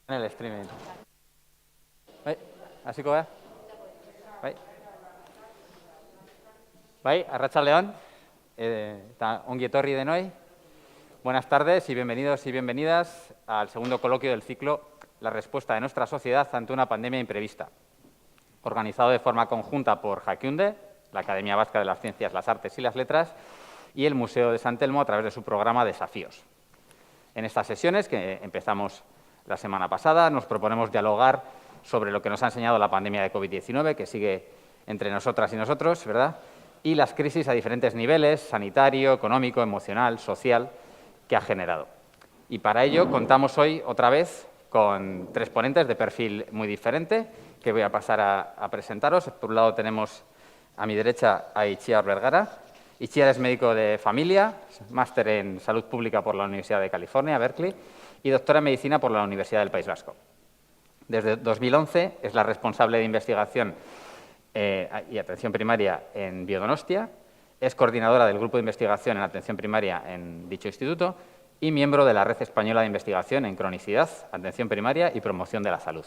En el streaming. Bai, hasiko gara? Bai. Bai, arratsaldeon, eta ongi etorri denoi. Buenas tardes y bienvenidos y bienvenidas al segundo coloquio del ciclo La respuesta de nuestra sociedad ante una pandemia imprevista, organizado de forma conjunta por Jakiunde, la Academia Vasca de las Ciencias, las Artes y las Letras, y el Museo de San Telmo a través de su programa Desafíos. En estas sesiones, que empezamos la semana pasada, nos proponemos dialogar sobre lo que nos ha enseñado la pandemia de COVID-19, que sigue entre nosotras y nosotros, ¿verdad?, y las crisis a diferentes niveles, sanitario, económico, emocional, social, que ha generado. Y para ello contamos hoy, otra vez, con tres ponentes de perfil muy diferente, que voy a pasar a presentaros. Por un lado tenemos a mi derecha a Itziar Vergara. Itziar es médico de familia, máster en Salud Pública por la Universidad de California, Berkeley, y doctora en Medicina por la Universidad del País Vasco. Desde 2011 es la responsable de investigación y atención primaria en Biodonostia, es coordinadora del Grupo de Investigación en Atención Primaria en dicho instituto y miembro de la Red Española de Investigación en Cronicidad, Atención Primaria y Promoción de la Salud.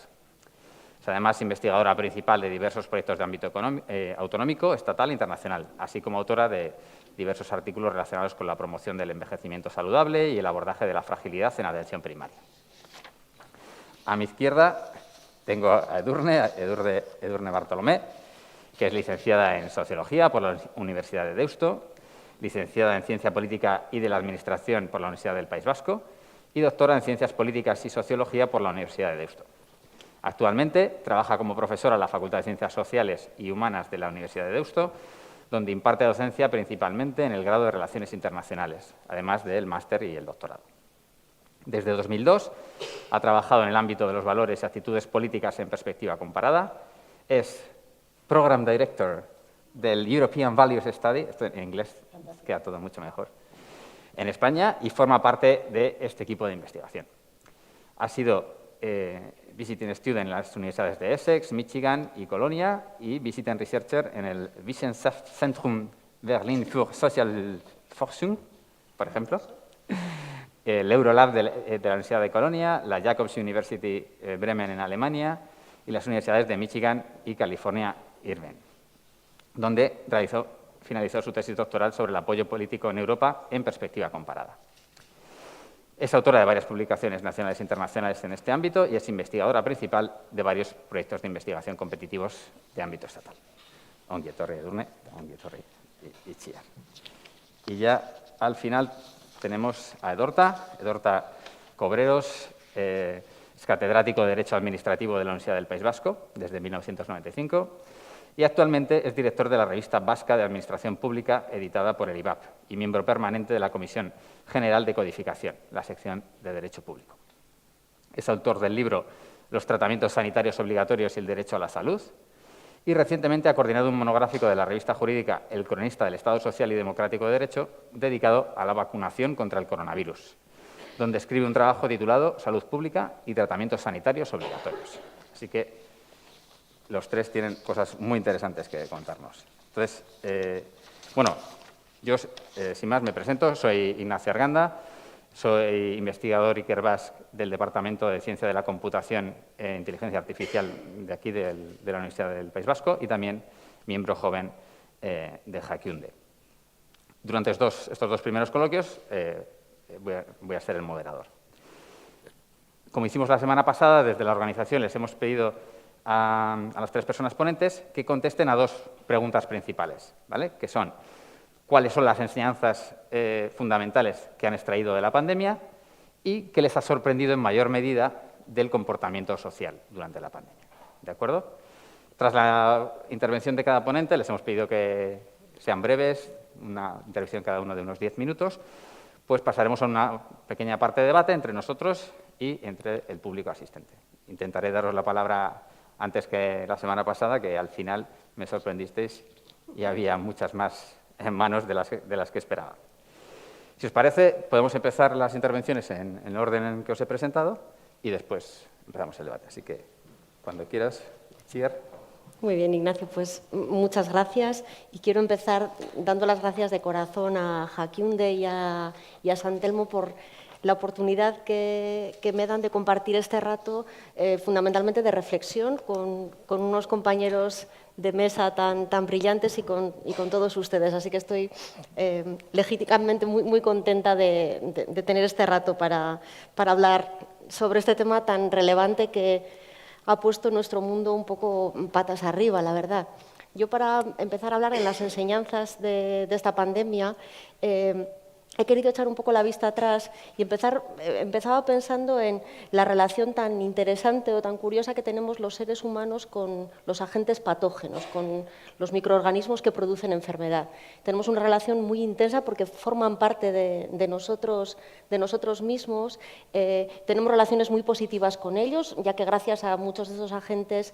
Es además investigadora principal de diversos proyectos de ámbito autonómico, estatal e internacional, así como autora de diversos artículos relacionados con la promoción del envejecimiento saludable y el abordaje de la fragilidad en atención primaria. A mi izquierda tengo a Edurne Bartolomé, que es licenciada en Sociología por la Universidad de Deusto, licenciada en Ciencia Política y de la Administración por la Universidad del País Vasco y doctora en Ciencias Políticas y Sociología por la Universidad de Deusto. Actualmente trabaja como profesora en la Facultad de Ciencias Sociales y Humanas de la Universidad de Deusto, donde imparte docencia principalmente en el grado de Relaciones Internacionales, además del máster y el doctorado. Desde 2002 ha trabajado en el ámbito de los valores y actitudes políticas en perspectiva comparada. Es Program Director del European Values Study, esto en inglés queda todo mucho mejor, en España, y forma parte de este equipo de investigación. Ha sido Visiting Student en las universidades de Essex, Michigan y Colonia, y Visiting Researcher en el Wissenschaftszentrum Berlin für Sozialforschung, por ejemplo, el Eurolab de la Universidad de Colonia, la Jacobs University Bremen en Alemania y las universidades de Michigan y California Irvine, donde finalizó su tesis doctoral sobre el apoyo político en Europa en perspectiva comparada. Es autora de varias publicaciones nacionales e internacionales en este ámbito y es investigadora principal de varios proyectos de investigación competitivos de ámbito estatal. Ongi etorri, Edurne, ongi etorri, Itziar. Y ya al final tenemos a Edorta Cobreros, es catedrático de Derecho Administrativo de la Universidad del País Vasco desde 1995 y actualmente es director de la Revista Vasca de Administración Pública, editada por el IVAP, y miembro permanente de la Comisión General de Codificación, la sección de Derecho Público. Es autor del libro Los tratamientos sanitarios obligatorios y el derecho a la salud y recientemente ha coordinado un monográfico de la revista jurídica El Cronista del Estado Social y Democrático de Derecho dedicado a la vacunación contra el coronavirus, donde escribe un trabajo titulado Salud Pública y tratamientos sanitarios obligatorios. Así que los tres tienen cosas muy interesantes que contarnos. Entonces, bueno, yo, sin más, me presento. Soy Ignacio Arganda, soy investigador Ikerbasque del Departamento de Ciencia de la Computación e Inteligencia Artificial de aquí, de la Universidad del País Vasco, y también miembro joven de Jakiunde. Durante estos dos primeros coloquios voy a ser el moderador. Como hicimos la semana pasada, desde la organización les hemos pedido a las tres personas ponentes que contesten a dos preguntas principales, ¿vale? Que son, ¿cuáles son las enseñanzas fundamentales que han extraído de la pandemia y qué les ha sorprendido en mayor medida del comportamiento social durante la pandemia? ¿De acuerdo? Tras la intervención de cada ponente, les hemos pedido que sean breves, una intervención cada uno de unos 10 minutos, pues pasaremos a una pequeña parte de debate entre nosotros y entre el público asistente. Intentaré daros la palabra antes que la semana pasada, que al final me sorprendisteis y había muchas más en manos de las que esperaba. Si os parece, podemos empezar las intervenciones en el orden en que os he presentado y después empezamos el debate. Así que, cuando quieras, Itziar. Muy bien, Ignacio, pues muchas gracias. Y quiero empezar dando las gracias de corazón a Jakiunde y a San Telmo por la oportunidad que me dan de compartir este rato, fundamentalmente de reflexión, con unos compañeros de mesa tan brillantes y con todos ustedes. Así que estoy legítimamente muy contenta de tener este rato para hablar sobre este tema tan relevante que ha puesto nuestro mundo un poco patas arriba, la verdad. Yo, para empezar a hablar en las enseñanzas de esta pandemia, he querido echar un poco la vista atrás y empezaba pensando en la relación tan interesante o tan curiosa que tenemos los seres humanos con los agentes patógenos, con los microorganismos que producen enfermedad. Tenemos una relación muy intensa porque forman parte de nosotros mismos. Tenemos relaciones muy positivas con ellos, ya que gracias a muchos de esos agentes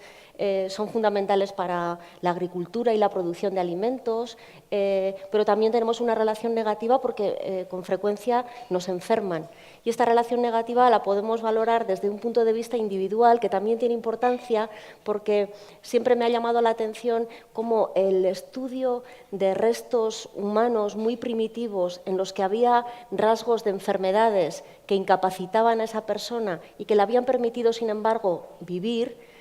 son fundamentales para la agricultura y la producción de alimentos, pero también tenemos una relación negativa porque con frecuencia nos enferman. Y esta relación negativa la podemos valorar desde un punto de vista individual, que también tiene importancia, porque siempre me ha llamado la atención cómo el estudio de restos humanos muy primitivos en los que había rasgos de enfermedades que incapacitaban a esa persona y que le habían permitido, sin embargo, vivir,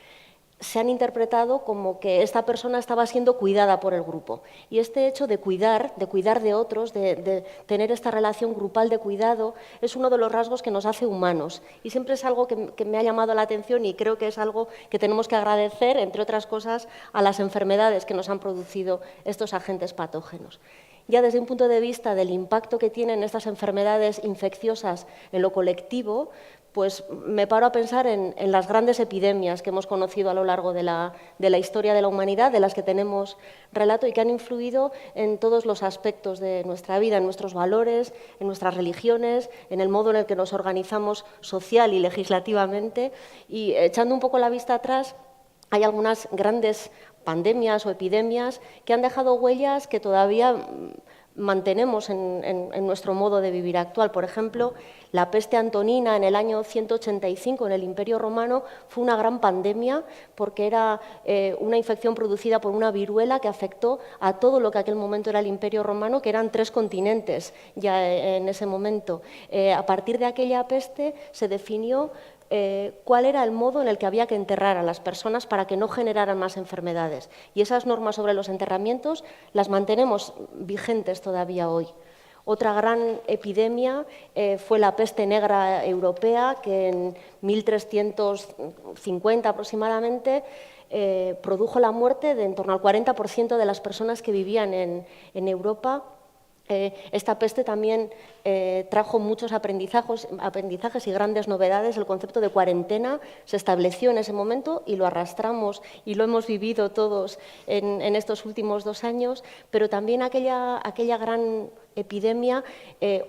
se han interpretado como que esta persona estaba siendo cuidada por el grupo. Y este hecho de cuidar de otros, de tener esta relación grupal de cuidado, es uno de los rasgos que nos hace humanos. Y siempre es algo que me ha llamado la atención y creo que es algo que tenemos que agradecer, entre otras cosas, a las enfermedades que nos han producido estos agentes patógenos. Ya desde un punto de vista del impacto que tienen estas enfermedades infecciosas en lo colectivo, pues me paro a pensar en las grandes epidemias que hemos conocido a lo largo de la historia de la humanidad, de las que tenemos relato y que han influido en todos los aspectos de nuestra vida, en nuestros valores, en nuestras religiones, en el modo en el que nos organizamos social y legislativamente. Y echando un poco la vista atrás, hay algunas grandes pandemias o epidemias que han dejado huellas que todavía mantenemos en nuestro modo de vivir actual. Por ejemplo, la peste antonina en el año 185 en el Imperio Romano fue una gran pandemia porque era una infección producida por una viruela que afectó a todo lo que aquel momento era el Imperio Romano, que eran 3 continentes ya en ese momento. A partir de aquella peste se definió cuál era el modo en el que había que enterrar a las personas para que no generaran más enfermedades. Y esas normas sobre los enterramientos las mantenemos vigentes todavía hoy. Otra gran epidemia fue la peste negra europea, que en 1350 aproximadamente produjo la muerte de en torno al 40% de las personas que vivían en Europa. Esta peste también trajo muchos aprendizajes y grandes novedades. El concepto de cuarentena se estableció en ese momento y lo arrastramos y lo hemos vivido todos en estos últimos 2 años, pero también aquella gran epidemia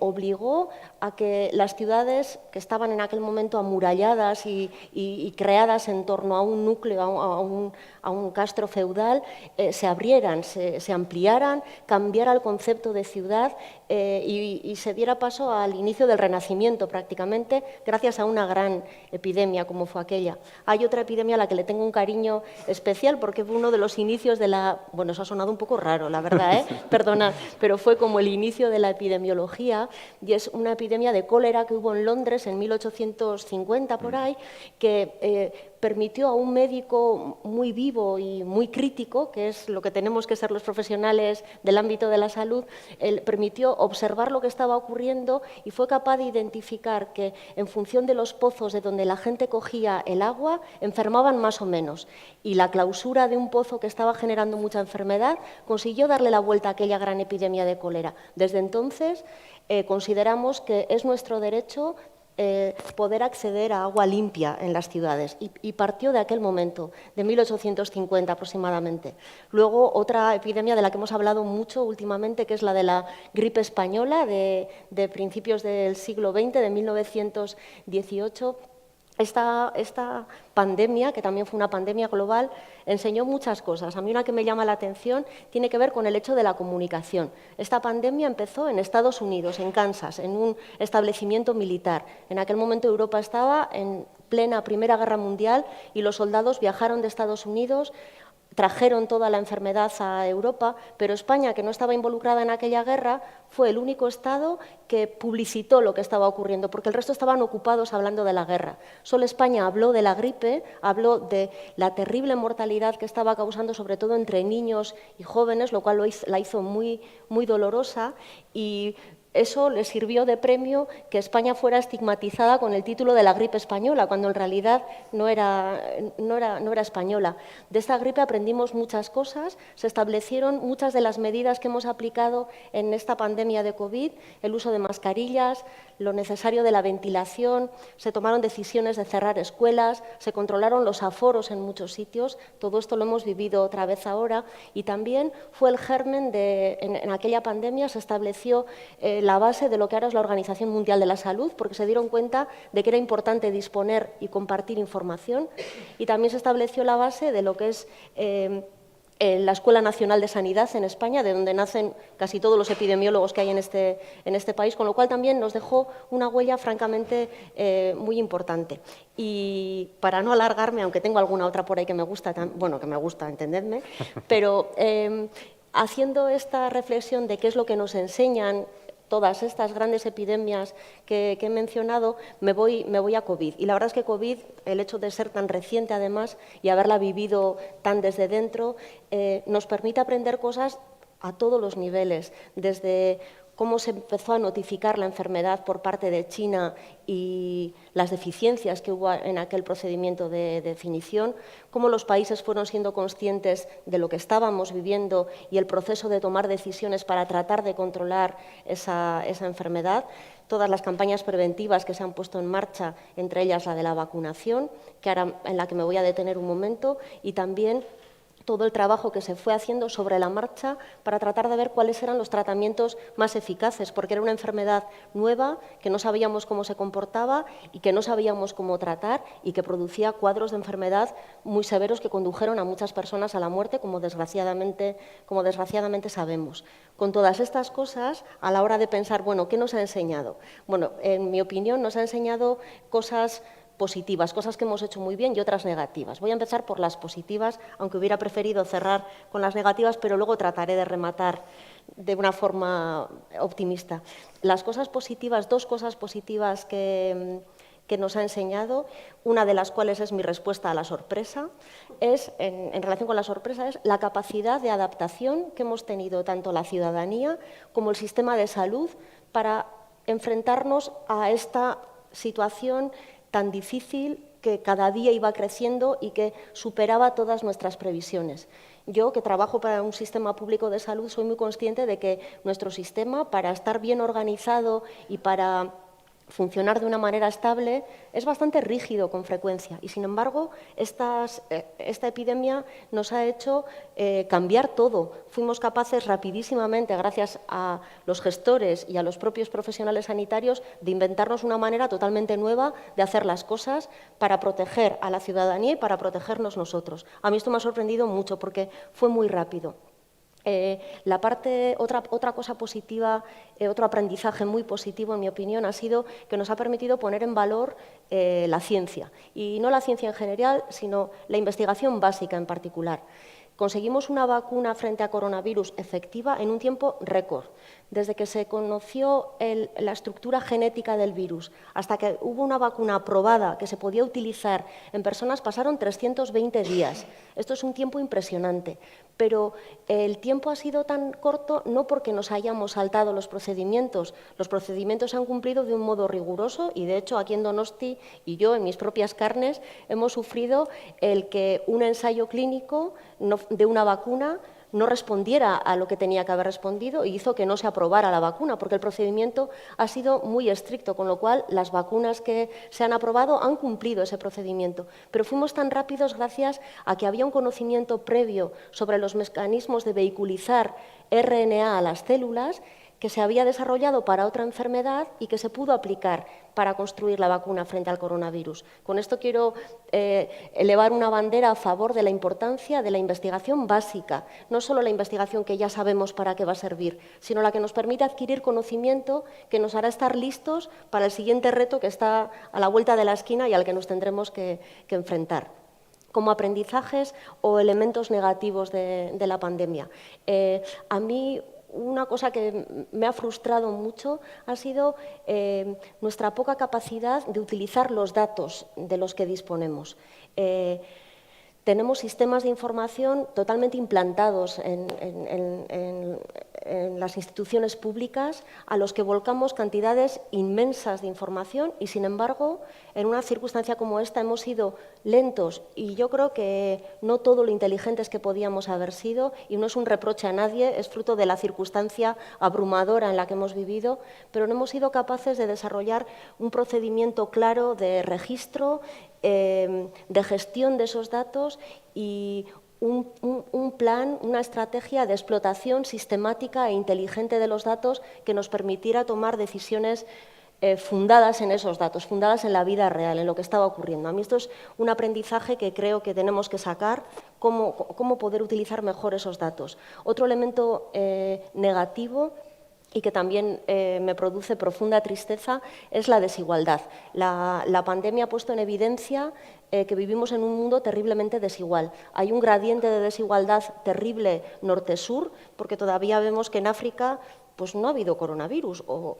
obligó a que las ciudades que estaban en aquel momento amuralladas y creadas en torno a un núcleo, a un castro feudal, se abrieran, se ampliaran, cambiara el concepto de ciudad y se diera paso al inicio del Renacimiento prácticamente, gracias a una gran epidemia como fue aquella. Hay otra epidemia a la que le tengo un cariño especial porque fue uno de los inicios de la... Bueno, eso ha sonado un poco raro, la verdad, perdonad, pero fue como el inicio de la epidemiología y es una epidemia de cólera que hubo en Londres en 1850 por ahí, que permitió a un médico muy vivo y muy crítico, que es lo que tenemos que ser los profesionales del ámbito de la salud, él permitió observar lo que estaba ocurriendo y fue capaz de identificar que en función de los pozos de donde la gente cogía el agua, enfermaban más o menos. Y la clausura de un pozo que estaba generando mucha enfermedad consiguió darle la vuelta a aquella gran epidemia de cólera. Desde entonces consideramos que es nuestro derecho poder acceder a agua limpia en las ciudades y partió de aquel momento, de 1850 aproximadamente. Luego, otra epidemia de la que hemos hablado mucho últimamente, que es la de la gripe española de principios del siglo XX, de 1918, esta pandemia, que también fue una pandemia global, enseñó muchas cosas. A mí una que me llama la atención tiene que ver con el hecho de la comunicación. Esta pandemia empezó en Estados Unidos, en Kansas, en un establecimiento militar. En aquel momento Europa estaba en plena Primera Guerra Mundial y los soldados viajaron de Estados Unidos trajeron toda la enfermedad a Europa, pero España, que no estaba involucrada en aquella guerra, fue el único Estado que publicitó lo que estaba ocurriendo, porque el resto estaban ocupados hablando de la guerra. Solo España habló de la gripe, habló de la terrible mortalidad que estaba causando, sobre todo entre niños y jóvenes, lo cual la hizo muy, muy dolorosa, y eso le sirvió de premio que España fuera estigmatizada con el título de la gripe española, cuando en realidad no era española. De esta gripe aprendimos muchas cosas, se establecieron muchas de las medidas que hemos aplicado en esta pandemia de COVID, el uso de mascarillas, lo necesario de la ventilación, se tomaron decisiones de cerrar escuelas, se controlaron los aforos en muchos sitios, todo esto lo hemos vivido otra vez ahora, y también fue el germen en aquella pandemia se estableció la base de lo que ahora es la Organización Mundial de la Salud, porque se dieron cuenta de que era importante disponer y compartir información, y también se estableció la base de lo que es la Escuela Nacional de Sanidad en España, de donde nacen casi todos los epidemiólogos que hay en este país, con lo cual también nos dejó una huella francamente muy importante. Y para no alargarme, aunque tengo alguna otra por ahí que me gusta, entendedme, pero haciendo esta reflexión de qué es lo que nos enseñan todas estas grandes epidemias que he mencionado, me voy a COVID. Y la verdad es que COVID, el hecho de ser tan reciente además y haberla vivido tan desde dentro, nos permite aprender cosas a todos los niveles, desde cómo se empezó a notificar la enfermedad por parte de China y las deficiencias que hubo en aquel procedimiento de definición, cómo los países fueron siendo conscientes de lo que estábamos viviendo y el proceso de tomar decisiones para tratar de controlar esa enfermedad, todas las campañas preventivas que se han puesto en marcha, entre ellas la de la vacunación, en la que me voy a detener un momento, y también todo el trabajo que se fue haciendo sobre la marcha para tratar de ver cuáles eran los tratamientos más eficaces, porque era una enfermedad nueva, que no sabíamos cómo se comportaba y que no sabíamos cómo tratar y que producía cuadros de enfermedad muy severos que condujeron a muchas personas a la muerte, como desgraciadamente sabemos. Con todas estas cosas, a la hora de pensar, bueno, ¿qué nos ha enseñado? Bueno, en mi opinión, nos ha enseñado cosas positivas, cosas que hemos hecho muy bien y otras negativas. Voy a empezar por las positivas, aunque hubiera preferido cerrar con las negativas, pero luego trataré de rematar de una forma optimista. Las cosas positivas, dos cosas positivas que nos ha enseñado, una de las cuales es mi respuesta a la sorpresa, en relación con la sorpresa, es la capacidad de adaptación que hemos tenido tanto la ciudadanía como el sistema de salud para enfrentarnos a esta situación tan difícil que cada día iba creciendo y que superaba todas nuestras previsiones. Yo, que trabajo para un sistema público de salud, soy muy consciente de que nuestro sistema, para estar bien organizado y para funcionar de una manera estable, es bastante rígido con frecuencia. Y, sin embargo, esta epidemia nos ha hecho cambiar todo. Fuimos capaces rapidísimamente, gracias a los gestores y a los propios profesionales sanitarios, de inventarnos una manera totalmente nueva de hacer las cosas para proteger a la ciudadanía y para protegernos nosotros. A mí esto me ha sorprendido mucho porque fue muy rápido. Otra cosa positiva, otro aprendizaje muy positivo, en mi opinión, ha sido que nos ha permitido poner en valor la ciencia. Y no la ciencia en general, sino la investigación básica en particular. Conseguimos una vacuna frente a coronavirus efectiva en un tiempo récord. Desde que se conoció la estructura genética del virus hasta que hubo una vacuna aprobada que se podía utilizar en personas, pasaron 320 días. Esto es un tiempo impresionante, pero el tiempo ha sido tan corto no porque nos hayamos saltado los procedimientos se han cumplido de un modo riguroso y, de hecho, aquí en Donosti y yo, en mis propias carnes, hemos sufrido el que un ensayo clínico de una vacuna no respondiera a lo que tenía que haber respondido y hizo que no se aprobara la vacuna, porque el procedimiento ha sido muy estricto, con lo cual las vacunas que se han aprobado han cumplido ese procedimiento. Pero fuimos tan rápidos gracias a que había un conocimiento previo sobre los mecanismos de vehiculizar RNA a las células que se había desarrollado para otra enfermedad y que se pudo aplicar para construir la vacuna frente al coronavirus. Con esto quiero elevar una bandera a favor de la importancia de la investigación básica, no solo la investigación que ya sabemos para qué va a servir, sino la que nos permite adquirir conocimiento que nos hará estar listos para el siguiente reto que está a la vuelta de la esquina y al que nos tendremos que enfrentar. como aprendizajes o elementos negativos de la pandemia. A mí, una cosa que me ha frustrado mucho ha sido nuestra poca capacidad de utilizar los datos de los que disponemos. Tenemos sistemas de información totalmente implantados en las instituciones públicas a los que volcamos cantidades inmensas de información y, sin embargo, en una circunstancia como esta hemos sido lentos y yo creo que no todo lo inteligentes que podíamos haber sido, y no es un reproche a nadie, es fruto de la circunstancia abrumadora en la que hemos vivido, pero no hemos sido capaces de desarrollar un procedimiento claro de registro, de gestión de esos datos y un plan, una estrategia de explotación sistemática e inteligente de los datos que nos permitiera tomar decisiones fundadas en esos datos, fundadas en la vida real, en lo que estaba ocurriendo. A mí esto es un aprendizaje que creo que tenemos que sacar, cómo poder utilizar mejor esos datos. Otro elemento negativo y que también me produce profunda tristeza es la desigualdad. La pandemia ha puesto en evidencia que vivimos en un mundo terriblemente desigual. Hay un gradiente de desigualdad terrible norte-sur, porque todavía vemos que en África pues, no ha habido coronavirus o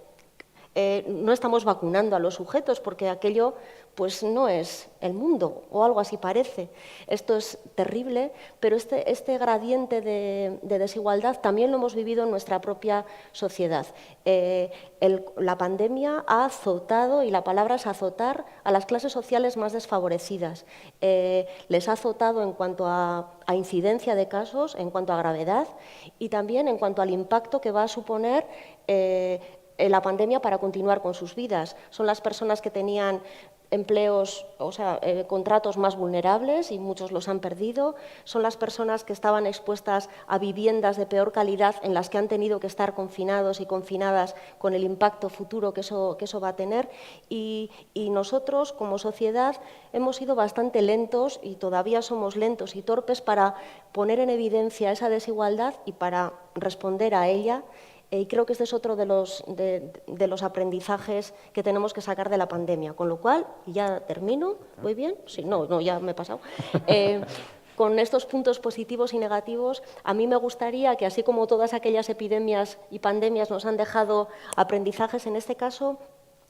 no estamos vacunando a los sujetos porque aquello pues, no es el mundo o algo así parece. Esto es terrible, pero este gradiente de desigualdad también lo hemos vivido en nuestra propia sociedad. La pandemia ha azotado, y la palabra es azotar, a las clases sociales más desfavorecidas. Les ha azotado en cuanto a incidencia de casos, en cuanto a gravedad y también en cuanto al impacto que va a suponer la pandemia para continuar con sus vidas. Son las personas que tenían empleos, o sea, contratos más vulnerables y muchos los han perdido. Son las personas que estaban expuestas a viviendas de peor calidad en las que han tenido que estar confinados y confinadas con el impacto futuro que eso va a tener. Y nosotros, como sociedad, hemos sido bastante lentos y todavía somos lentos y torpes para poner en evidencia esa desigualdad y para responder a ella. Y creo que este es otro de los aprendizajes que tenemos que sacar de la pandemia. Con lo cual, y ya termino, ¿voy bien? Sí, no, ya me he pasado. Con estos puntos positivos y negativos, a mí me gustaría que, así como todas aquellas epidemias y pandemias nos han dejado aprendizajes, en este caso,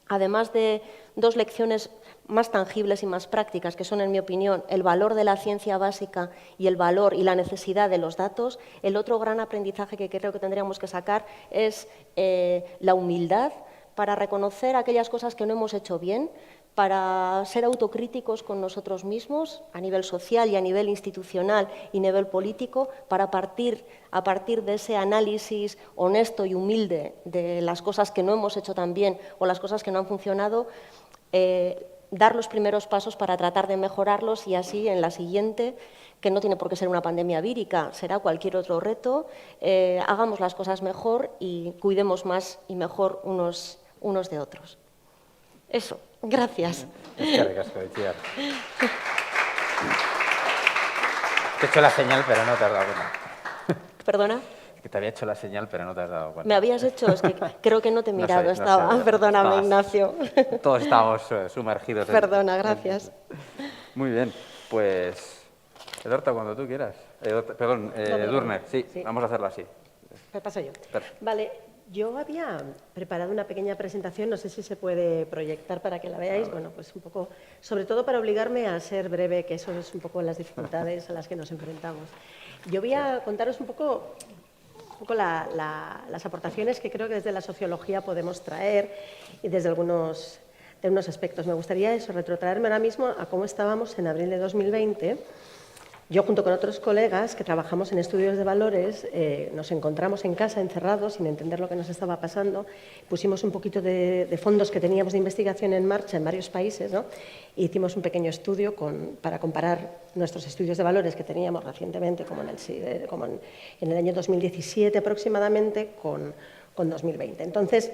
además de dos lecciones más tangibles y más prácticas, que son, en mi opinión, el valor de la ciencia básica y el valor y la necesidad de los datos, el otro gran aprendizaje que creo que tendríamos que sacar es la humildad para reconocer aquellas cosas que no hemos hecho bien, para ser autocríticos con nosotros mismos a nivel social y a nivel institucional y a nivel político, para a partir de ese análisis honesto y humilde de las cosas que no hemos hecho tan bien o las cosas que no han funcionado, dar los primeros pasos para tratar de mejorarlos y así en la siguiente, que no tiene por qué ser una pandemia vírica, será cualquier otro reto, hagamos las cosas mejor y cuidemos más y mejor unos de otros. Eso, gracias. Eskerrik asko, Itziar. Te he hecho la señal, pero no te has dado cuenta. ¿Perdona? Que te había hecho la señal, pero no te has dado cuenta. ¿Me habías hecho? Es que creo que no te he mirado, No sé, estaba. Perdóname, estabas. Ignacio. Todos estábamos sumergidos. Perdona, gracias. Muy bien, pues Edorta, cuando tú quieras. Perdón, Edurne, sí, vamos a hacerlo así. Me paso yo. Perfecto. Vale, yo había preparado una pequeña presentación, no sé si se puede proyectar para que la veáis, bueno, pues un poco, sobre todo para obligarme a ser breve, que eso es un poco las dificultades a las que nos enfrentamos. Yo voy a contaros un poco las aportaciones que creo que desde la sociología podemos traer y desde algunos aspectos. Me gustaría eso, retrotraerme ahora mismo a cómo estábamos en abril de 2020. Yo, junto con otros colegas que trabajamos en estudios de valores, nos encontramos en casa encerrados sin entender lo que nos estaba pasando. Pusimos un poquito de fondos que teníamos de investigación en marcha en varios países, ¿no? E hicimos un pequeño estudio para comparar nuestros estudios de valores que teníamos recientemente, como en el año 2017 aproximadamente, con 2020. Entonces,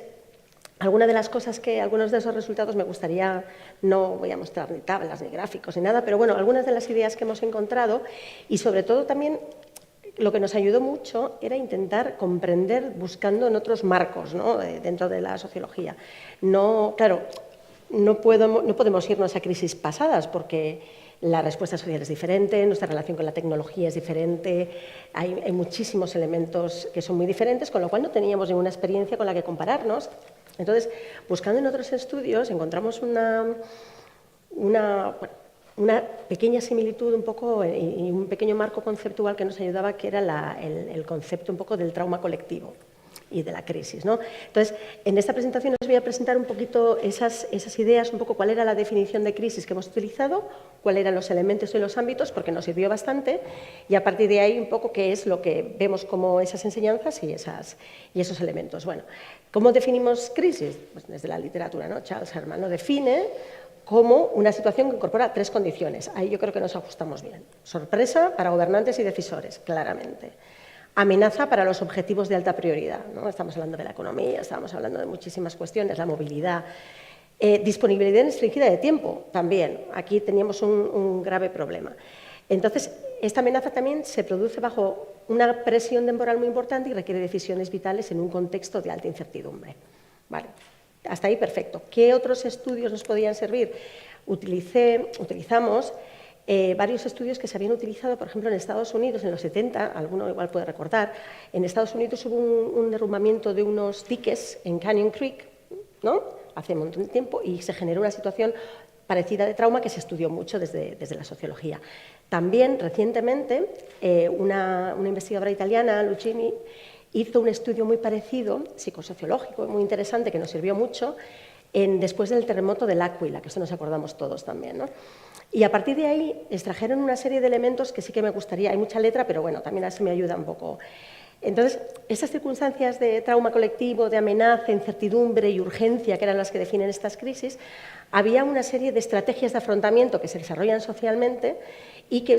algunas de las cosas algunos de esos resultados me gustaría, no voy a mostrar ni tablas ni gráficos ni nada, pero bueno, algunas de las ideas que hemos encontrado y sobre todo también lo que nos ayudó mucho era intentar comprender buscando en otros marcos, ¿no? Dentro de la sociología. No, claro, no podemos irnos a crisis pasadas porque La respuesta social es diferente, nuestra relación con la tecnología es diferente, hay muchísimos elementos que son muy diferentes, con lo cual no teníamos ninguna experiencia con la que compararnos. Entonces, buscando en otros estudios, encontramos una pequeña similitud un poco y un pequeño marco conceptual que nos ayudaba, que era el concepto un poco del trauma colectivo y de la crisis, ¿no? Entonces, en esta presentación os voy a presentar un poquito esas ideas, un poco cuál era la definición de crisis que hemos utilizado, cuáles eran los elementos y los ámbitos, porque nos sirvió bastante, y a partir de ahí un poco qué es lo que vemos como esas enseñanzas y esos elementos. Bueno, ¿cómo definimos crisis? Pues desde la literatura, ¿no? Charles Herman lo define como una situación que incorpora 3 condiciones. Ahí yo creo que nos ajustamos bien. Sorpresa para gobernantes y decisores, claramente. Amenaza para los objetivos de alta prioridad, ¿no? Estamos hablando de la economía, estamos hablando de muchísimas cuestiones, la movilidad. Disponibilidad restringida de tiempo, también. Aquí teníamos un grave problema. Entonces, esta amenaza también se produce bajo una presión temporal muy importante y requiere decisiones vitales en un contexto de alta incertidumbre. Vale. Hasta ahí, perfecto. ¿Qué otros estudios nos podían servir? Utilizamos varios estudios que se habían utilizado, por ejemplo, en Estados Unidos en los 70, alguno igual puede recordar, en Estados Unidos hubo un derrumbamiento de unos diques en Canyon Creek, ¿no? Hace un montón de tiempo, y se generó una situación parecida de trauma que se estudió mucho desde la sociología. También, recientemente, una investigadora italiana, Lucchini, hizo un estudio muy parecido, psicosociológico, muy interesante, que nos sirvió mucho, después del terremoto del L'Aquila, que eso nos acordamos todos también, ¿no? Y a partir de ahí extrajeron una serie de elementos que sí que me gustaría, hay mucha letra, pero bueno, también así me ayuda un poco. Entonces, esas circunstancias de trauma colectivo, de amenaza, incertidumbre y urgencia, que eran las que definen estas crisis, había una serie de estrategias de afrontamiento que se desarrollan socialmente y que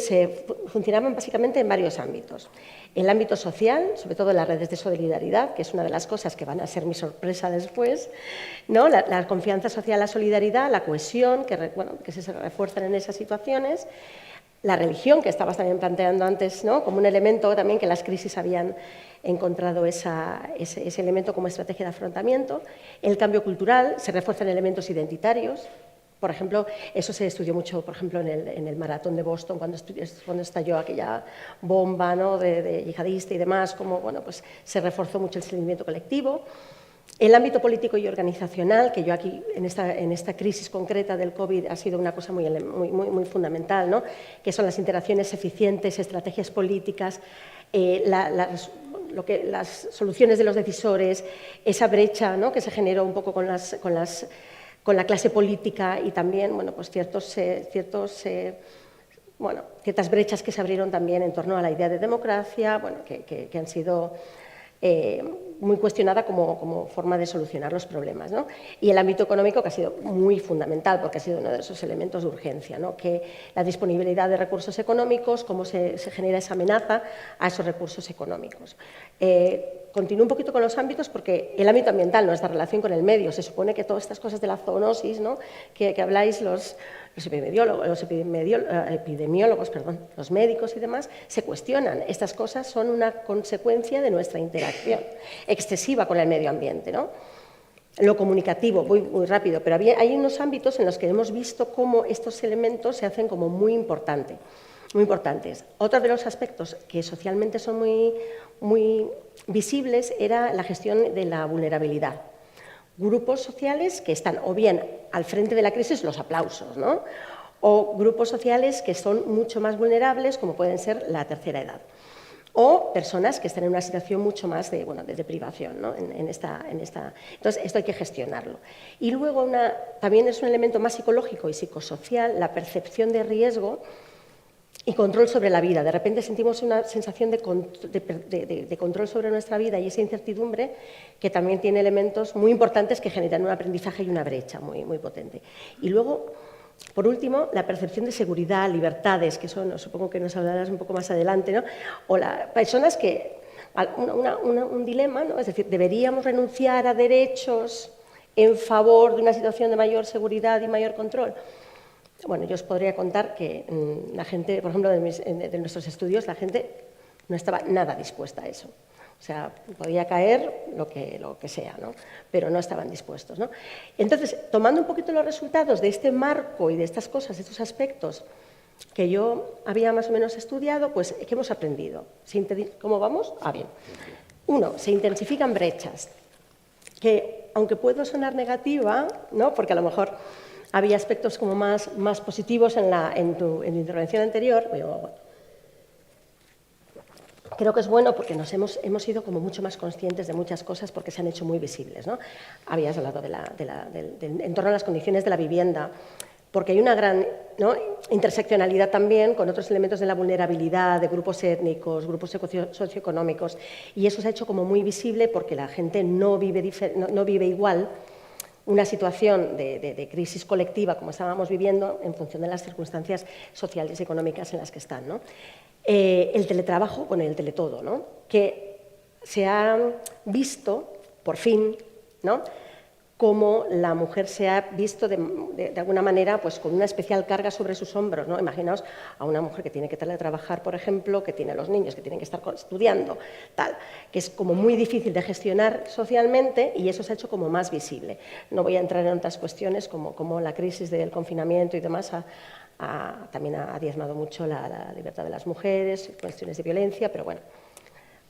funcionaban básicamente en varios ámbitos. El ámbito social, sobre todo las redes de solidaridad, que es una de las cosas que van a ser mi sorpresa después, ¿no? La confianza social, la solidaridad, la cohesión, que se refuerzan en esas situaciones. La religión, que estabas también planteando antes, ¿no? Como un elemento también que las crisis habían encontrado ese elemento como estrategia de afrontamiento. El cambio cultural, se refuerzan elementos identitarios. Por ejemplo, eso se estudió mucho, por ejemplo, en el maratón de Boston, cuando estalló aquella bomba, ¿no? de yihadista y demás, como pues, se reforzó mucho el sentimiento colectivo. El ámbito político y organizacional, que yo aquí en esta crisis concreta del COVID ha sido una cosa muy fundamental, ¿no? Que son las interacciones eficientes, estrategias políticas, las soluciones de los decisores, esa brecha, ¿no? Que se generó un poco con la clase política y también pues ciertas brechas que se abrieron también en torno a la idea de democracia, que han sido muy cuestionada como forma de solucionar los problemas, ¿no? Y el ámbito económico, que ha sido muy fundamental, porque ha sido uno de esos elementos de urgencia, ¿no? Que la disponibilidad de recursos económicos, cómo se genera esa amenaza a esos recursos económicos. Continúo un poquito con los ámbitos, porque el ámbito ambiental, nuestra relación con el medio, se supone que todas estas cosas de la zoonosis, ¿no? que habláis los epidemiólogos, los médicos y demás, se cuestionan. Estas cosas son una consecuencia de nuestra interacción excesiva con el medio ambiente, ¿no? Lo comunicativo, voy muy rápido, pero hay unos ámbitos en los que hemos visto cómo estos elementos se hacen como muy importantes. Otro de los aspectos que socialmente son muy visibles era la gestión de la vulnerabilidad. Grupos sociales que están o bien al frente de la crisis, los aplausos, ¿no? O grupos sociales que son mucho más vulnerables, como pueden ser la tercera edad. O personas que están en una situación mucho más de privación, ¿no? Entonces, esto hay que gestionarlo. Y luego también es un elemento más psicológico y psicosocial, la percepción de riesgo y control sobre la vida. De repente sentimos una sensación de control sobre nuestra vida y esa incertidumbre que también tiene elementos muy importantes que generan un aprendizaje y una brecha muy potente. Y luego, por último, la percepción de seguridad, libertades, que son, supongo que nos hablarás un poco más adelante, ¿no? O personas que, un dilema, ¿no? Es decir, ¿deberíamos renunciar a derechos en favor de una situación de mayor seguridad y mayor control? Bueno, yo os podría contar que la gente, por ejemplo, de nuestros estudios, la gente no estaba nada dispuesta a eso. O sea, podía caer lo que sea, ¿no? Pero no estaban dispuestos, ¿no? Entonces, tomando un poquito los resultados de este marco y de estas cosas, de estos aspectos, que yo había más o menos estudiado, pues, ¿qué hemos aprendido? ¿Cómo vamos? Bien. 1, se intensifican brechas, que aunque puedo sonar negativa, ¿no? Porque a lo mejor había aspectos como más positivos en tu intervención anterior, creo que es bueno porque hemos sido como mucho más conscientes de muchas cosas porque se han hecho muy visibles, ¿no? Habías hablado en torno a las condiciones de la vivienda, porque hay una gran, ¿no?, interseccionalidad también con otros elementos de la vulnerabilidad, de grupos étnicos, grupos socioeconómicos, y eso se ha hecho como muy visible porque la gente no vive igual una situación de crisis colectiva como estábamos viviendo en función de las circunstancias sociales y económicas en las que están, ¿no? El teletrabajo, bueno, y el teletodo, ¿no?, que se ha visto, por fin, ¿no?, cómo la mujer se ha visto de alguna manera pues, con una especial carga sobre sus hombros, ¿no? Imaginaos a una mujer que tiene que teletrabajar, por ejemplo, que tiene los niños, que tienen que estar estudiando, tal, que es como muy difícil de gestionar socialmente y eso se ha hecho como más visible. No voy a entrar en otras cuestiones como la crisis del confinamiento y demás también ha diezmado mucho la libertad de las mujeres, cuestiones de violencia, pero bueno,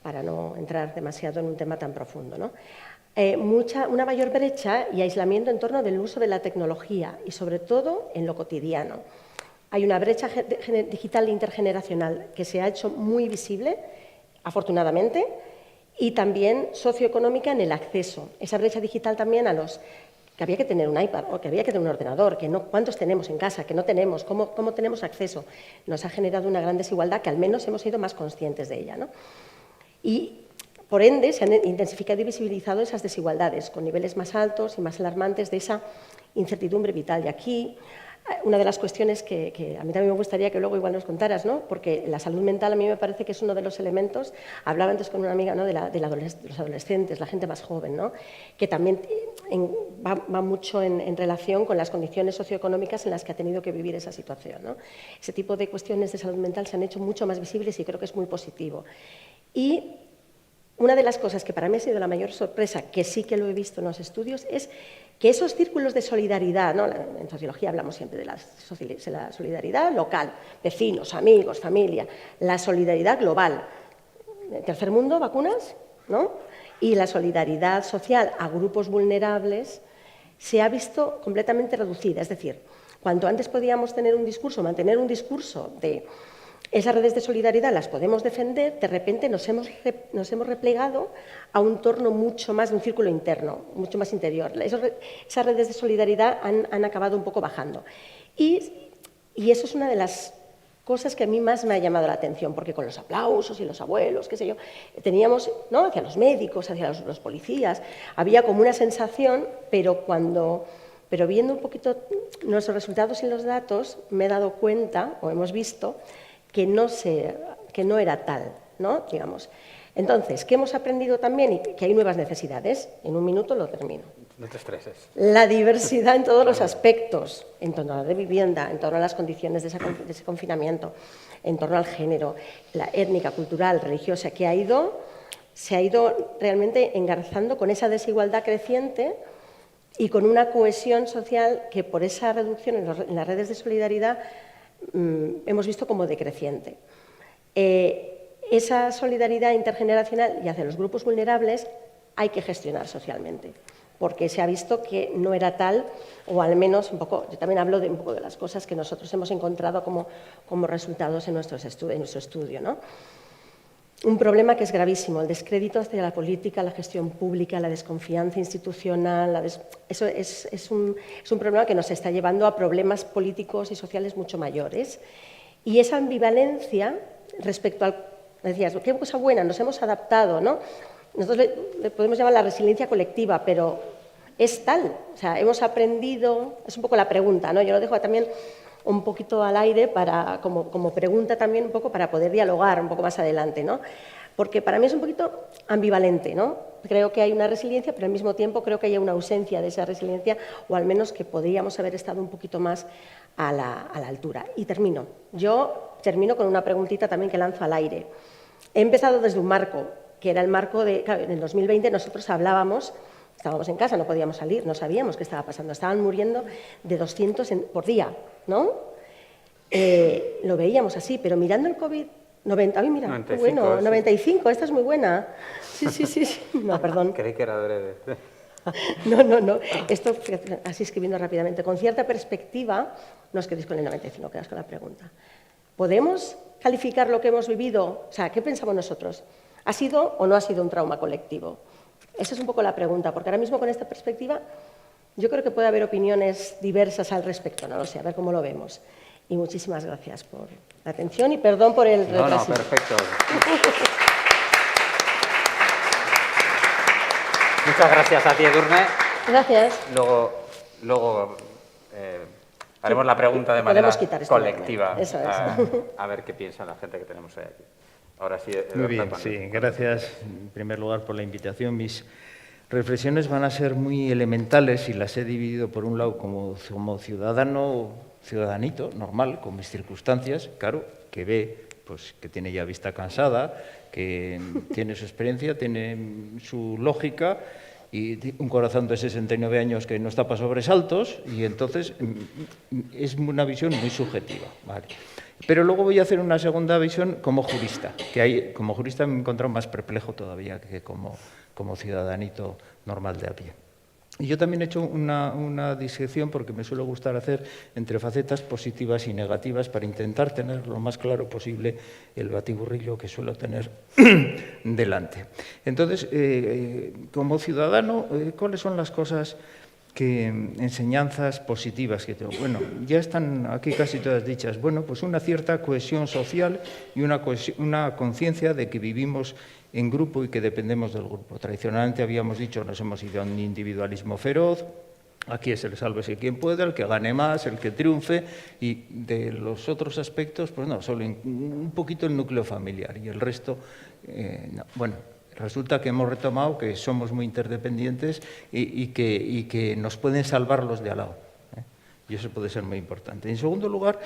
para no entrar demasiado en un tema tan profundo, ¿no? Una mayor brecha y aislamiento en torno del uso de la tecnología y sobre todo en lo cotidiano. Hay una brecha digital intergeneracional que se ha hecho muy visible, afortunadamente, y también socioeconómica en el acceso. Esa brecha digital también a los que había que tener un iPad o que había que tener un ordenador, que no, cuántos tenemos en casa, que no tenemos, cómo tenemos acceso. Nos ha generado una gran desigualdad que al menos hemos sido más conscientes de ella, ¿no? Y por ende, se han intensificado y visibilizado esas desigualdades con niveles más altos y más alarmantes de esa incertidumbre vital. Y aquí, una de las cuestiones que a mí también me gustaría que luego igual nos contaras, ¿no?, porque la salud mental a mí me parece que es uno de los elementos, hablaba antes con una amiga, ¿no?, de los adolescentes, la gente más joven, ¿no?, que también va mucho en relación con las condiciones socioeconómicas en las que ha tenido que vivir esa situación, ¿no? Ese tipo de cuestiones de salud mental se han hecho mucho más visibles y creo que es muy positivo. Y una de las cosas que para mí ha sido la mayor sorpresa, que sí que lo he visto en los estudios, es que esos círculos de solidaridad, ¿no?, en sociología hablamos siempre de la solidaridad local, vecinos, amigos, familia, la solidaridad global, tercer mundo, vacunas, ¿no?, y la solidaridad social a grupos vulnerables se ha visto completamente reducida. Es decir, cuanto antes podíamos tener un discurso, mantener un discurso de esas redes de solidaridad las podemos defender, de repente nos hemos replegado a un torno mucho más de un círculo interno, mucho más interior. Esas redes de solidaridad han acabado un poco bajando. Y eso es una de las cosas que a mí más me ha llamado la atención, porque con los aplausos y los abuelos, qué sé yo, teníamos, ¿no?, hacia los médicos, hacia los policías, había como una sensación, pero viendo un poquito nuestros resultados y los datos, me he dado cuenta, o hemos visto, que no era tal, ¿no?, digamos. Entonces, ¿qué hemos aprendido también? Y que hay nuevas necesidades. En un minuto lo termino. No te estreses. La diversidad en todos los aspectos, en torno a la vivienda, en torno a las condiciones de ese confinamiento, en torno al género, la étnica, cultural, religiosa, que se ha ido realmente engarzando con esa desigualdad creciente y con una cohesión social que por esa reducción en las redes de solidaridad hemos visto como decreciente. Esa solidaridad intergeneracional y hacia los grupos vulnerables hay que gestionar socialmente, porque se ha visto que no era tal, o al menos un poco, yo también hablo un poco de las cosas que nosotros hemos encontrado como resultados en nuestro estudio, ¿no? Un problema que es gravísimo, el descrédito hacia la política, la gestión pública, la desconfianza institucional. Eso es un problema que nos está llevando a problemas políticos y sociales mucho mayores. Y esa ambivalencia respecto al... Decías, qué cosa buena, nos hemos adaptado, ¿no? Nosotros le podemos llamar la resiliencia colectiva, pero es tal. O sea, hemos aprendido... Es un poco la pregunta, ¿no? Yo lo dejo también un poquito al aire como pregunta también un poco para poder dialogar un poco más adelante, ¿no? Porque para mí es un poquito ambivalente, ¿no? Creo que hay una resiliencia, pero al mismo tiempo creo que hay una ausencia de esa resiliencia, o al menos que podríamos haber estado un poquito más a la altura. Y termino. Yo termino con una preguntita también que lanzo al aire. He empezado desde un marco, que era el marco de... Claro, en el 2020 nosotros estábamos en casa, no podíamos salir, no sabíamos qué estaba pasando. Estaban muriendo de 200 por día, ¿no? lo veíamos así, pero mirando el COVID, 90, ay, mira, 95, qué bueno, sí. 95, esta es muy buena. Sí, sí, sí, sí. No, perdón. Creí que era breve. No. Esto, así escribiendo rápidamente, con cierta perspectiva, no os quedéis con el 95, quedáis con la pregunta. ¿Podemos calificar lo que hemos vivido? O sea, ¿qué pensamos nosotros? ¿Ha sido o no ha sido un trauma colectivo? Esa es un poco la pregunta, porque ahora mismo con esta perspectiva yo creo que puede haber opiniones diversas al respecto, no lo sé, a ver cómo lo vemos. Y muchísimas gracias por la atención y perdón por el retraso. No, perfecto. Muchas gracias a ti, Edurne. Gracias. Luego haremos la pregunta de manera Podemos quitar esto, colectiva. eso es. A ver qué piensa la gente que tenemos hoy aquí. Ahora sí, Muy bien, sí. Gracias, en primer lugar, por la invitación. Mis reflexiones van a ser muy elementales y las he dividido, por un lado, como ciudadanito, normal, con mis circunstancias, claro, que ve pues, que tiene ya vista cansada, que tiene su experiencia, tiene su lógica y un corazón de 69 años que no está para sobresaltos y entonces es una visión muy subjetiva. Vale. Pero luego voy a hacer una segunda visión como jurista, como jurista me he encontrado más perplejo todavía que como ciudadanito normal de a pie. Y yo también he hecho una disección, porque me suele gustar hacer, entre facetas positivas y negativas para intentar tener lo más claro posible el batiburrillo que suelo tener delante. Entonces, como ciudadano, ¿cuáles son las cosas enseñanzas positivas que tengo? Bueno, ya están aquí casi todas dichas. Bueno, pues una cierta cohesión social y una conciencia de que vivimos en grupo y que dependemos del grupo. Tradicionalmente habíamos dicho, nos hemos ido a un individualismo feroz, aquí es el sálvese quien pueda, el que gane más, el que triunfe, y de los otros aspectos, pues no, solo un poquito el núcleo familiar y el resto, no. Bueno, resulta que hemos retomado que somos muy interdependientes y que nos pueden salvar los de al lado. Y eso puede ser muy importante. En segundo lugar,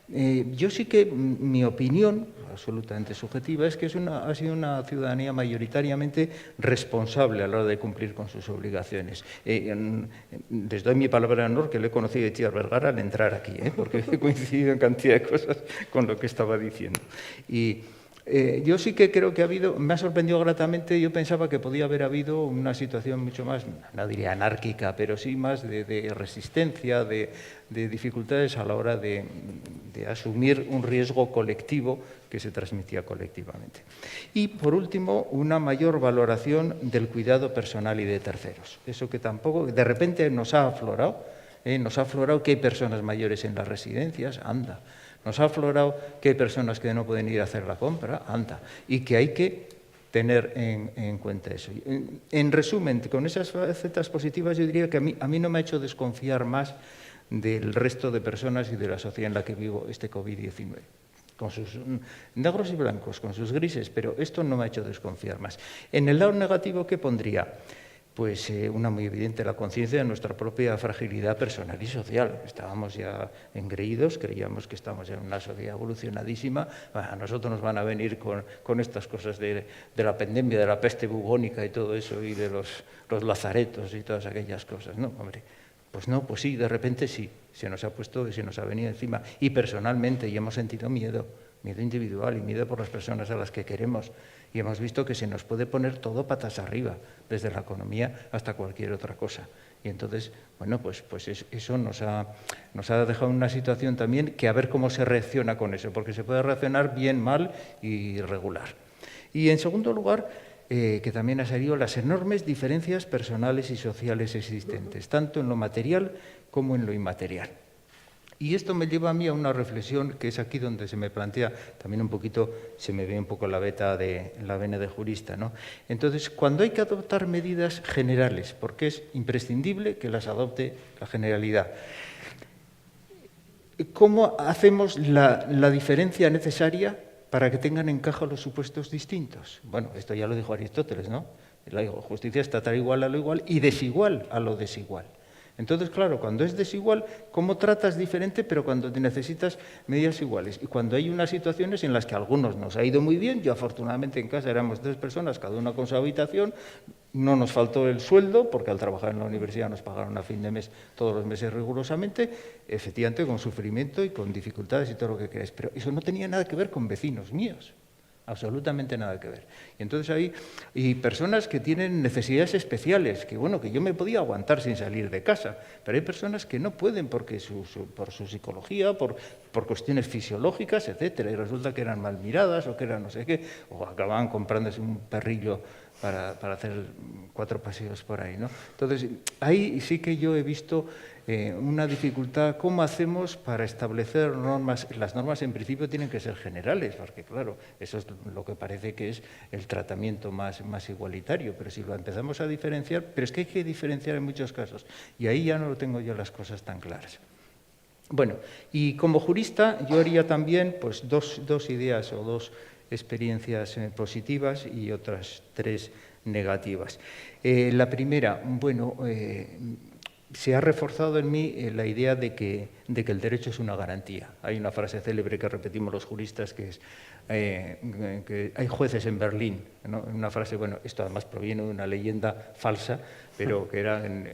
yo sí que mi opinión, absolutamente subjetiva, es que ha sido una ciudadanía mayoritariamente responsable a la hora de cumplir con sus obligaciones. Les doy mi palabra de honor que le he conocido a Itziar Vergara al entrar aquí, porque he coincidido en cantidad de cosas con lo que estaba diciendo. Y yo sí que creo que me ha sorprendido gratamente, yo pensaba que podía haber habido una situación mucho más, no diría anárquica, pero sí más de resistencia, de dificultades a la hora de asumir un riesgo colectivo que se transmitía colectivamente. Y, por último, una mayor valoración del cuidado personal y de terceros. Eso que tampoco, de repente nos ha aflorado que hay personas mayores en las residencias, anda. Nos ha aflorado que hay personas que no pueden ir a hacer la compra, anda, y que hay que tener en cuenta eso. En resumen, con esas facetas positivas, yo diría que a mí no me ha hecho desconfiar más del resto de personas y de la sociedad en la que vivo este COVID-19, con sus negros y blancos, con sus grises, pero esto no me ha hecho desconfiar más. En el lado negativo, ¿qué pondría? Pues una muy evidente, la conciencia de nuestra propia fragilidad personal y social. Estábamos ya engreídos, creíamos que estamos en una sociedad evolucionadísima. A nosotros nos van a venir con estas cosas de la pandemia, de la peste bubónica y todo eso, y de los lazaretos y todas aquellas cosas. No, hombre, pues no, pues sí, de repente sí, se nos ha puesto y se nos ha venido encima. Y personalmente, ya hemos sentido miedo individual y miedo por las personas a las que queremos. Y hemos visto que se nos puede poner todo patas arriba, desde la economía hasta cualquier otra cosa. Y entonces, bueno, pues eso nos ha dejado en una situación también que a ver cómo se reacciona con eso, porque se puede reaccionar bien, mal y regular. Y en segundo lugar, que también ha salido las enormes diferencias personales y sociales existentes, tanto en lo material como en lo inmaterial. Y esto me lleva a mí a una reflexión que es aquí donde se me plantea, también un poquito, se me ve un poco la vena de jurista, ¿no? Entonces, cuando hay que adoptar medidas generales, porque es imprescindible que las adopte la generalidad, ¿cómo hacemos la diferencia necesaria para que tengan encaje los supuestos distintos? Bueno, esto ya lo dijo Aristóteles, ¿no? La justicia es tratar igual a lo igual y desigual a lo desigual. Entonces, claro, cuando es desigual, ¿cómo tratas diferente, pero cuando te necesitas medidas iguales? Y cuando hay unas situaciones en las que a algunos nos ha ido muy bien, yo afortunadamente en casa éramos 3 personas, cada una con su habitación, no nos faltó el sueldo, porque al trabajar en la universidad nos pagaron a fin de mes todos los meses rigurosamente, efectivamente con sufrimiento y con dificultades y todo lo que queráis. Pero eso no tenía nada que ver con vecinos míos. Absolutamente nada que ver. Y entonces hay personas que tienen necesidades especiales, que bueno, que yo me podía aguantar sin salir de casa, pero hay personas que no pueden porque por su psicología, por cuestiones fisiológicas, etcétera, y resulta que eran mal miradas o que eran no sé qué, o acababan comprándose un perrillo para hacer 4 paseos por ahí, ¿no? Entonces, ahí sí que yo he visto una dificultad. ¿Cómo hacemos para establecer normas? Las normas en principio tienen que ser generales, porque claro, eso es lo que parece que es el tratamiento más igualitario, pero si lo empezamos a diferenciar, pero es que hay que diferenciar en muchos casos, y ahí ya no tengo yo las cosas tan claras. Bueno, y como jurista yo haría también pues, dos ideas o 2 experiencias positivas y otras 3 negativas. La primera, bueno, se ha reforzado en mí la idea de que el derecho es una garantía. Hay una frase célebre que repetimos los juristas que es que hay jueces en Berlín, ¿no? Una frase, bueno, esto además proviene de una leyenda falsa, pero que era en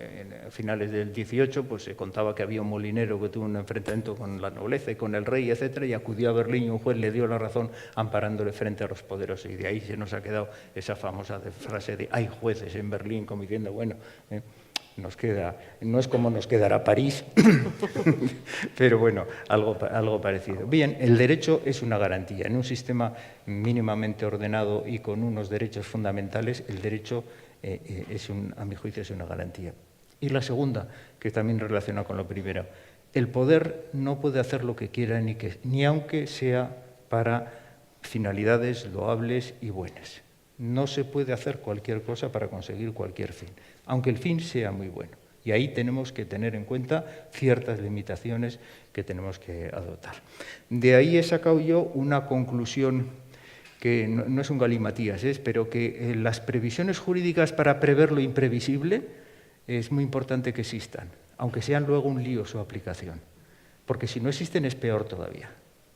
finales del 18, pues se contaba que había un molinero que tuvo un enfrentamiento con la nobleza y con el rey, etcétera, y acudió a Berlín y un juez le dio la razón amparándole frente a los poderosos. Y de ahí se nos ha quedado esa famosa frase de hay jueces en Berlín, como diciendo, bueno, nos queda, no es como nos quedará París, pero bueno, algo parecido. Bien, el derecho es una garantía. En un sistema mínimamente ordenado y con unos derechos fundamentales, el derecho, a mi juicio, es una garantía. Y la segunda, que también relaciona con lo primero, el poder no puede hacer lo que quiera ni aunque sea para finalidades loables y buenas. No se puede hacer cualquier cosa para conseguir cualquier fin, aunque el fin sea muy bueno. Y ahí tenemos que tener en cuenta ciertas limitaciones que tenemos que adoptar. De ahí he sacado yo una conclusión que no es un galimatías, pero que las previsiones jurídicas para prever lo imprevisible es muy importante que existan, aunque sean luego un lío su aplicación, porque si no existen es peor todavía.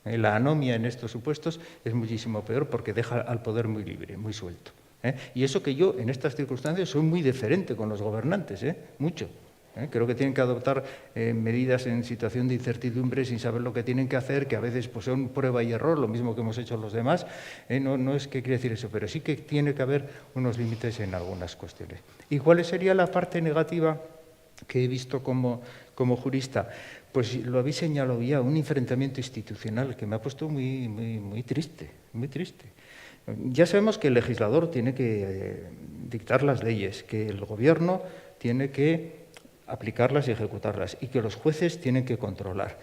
La anomia en estos supuestos es muchísimo peor porque deja al poder muy libre, muy suelto. Y eso que yo, en estas circunstancias, soy muy deferente con los gobernantes, mucho. Creo que tienen que adoptar medidas en situación de incertidumbre sin saber lo que tienen que hacer, que a veces pues, son prueba y error, lo mismo que hemos hecho los demás. No es que quiere decir eso, pero sí que tiene que haber unos límites en algunas cuestiones. ¿Y cuál sería la parte negativa que he visto como jurista? Pues lo habéis señalado ya, un enfrentamiento institucional que me ha puesto muy triste, muy triste. Ya sabemos que el legislador tiene que dictar las leyes, que el gobierno tiene que aplicarlas y ejecutarlas y que los jueces tienen que controlar.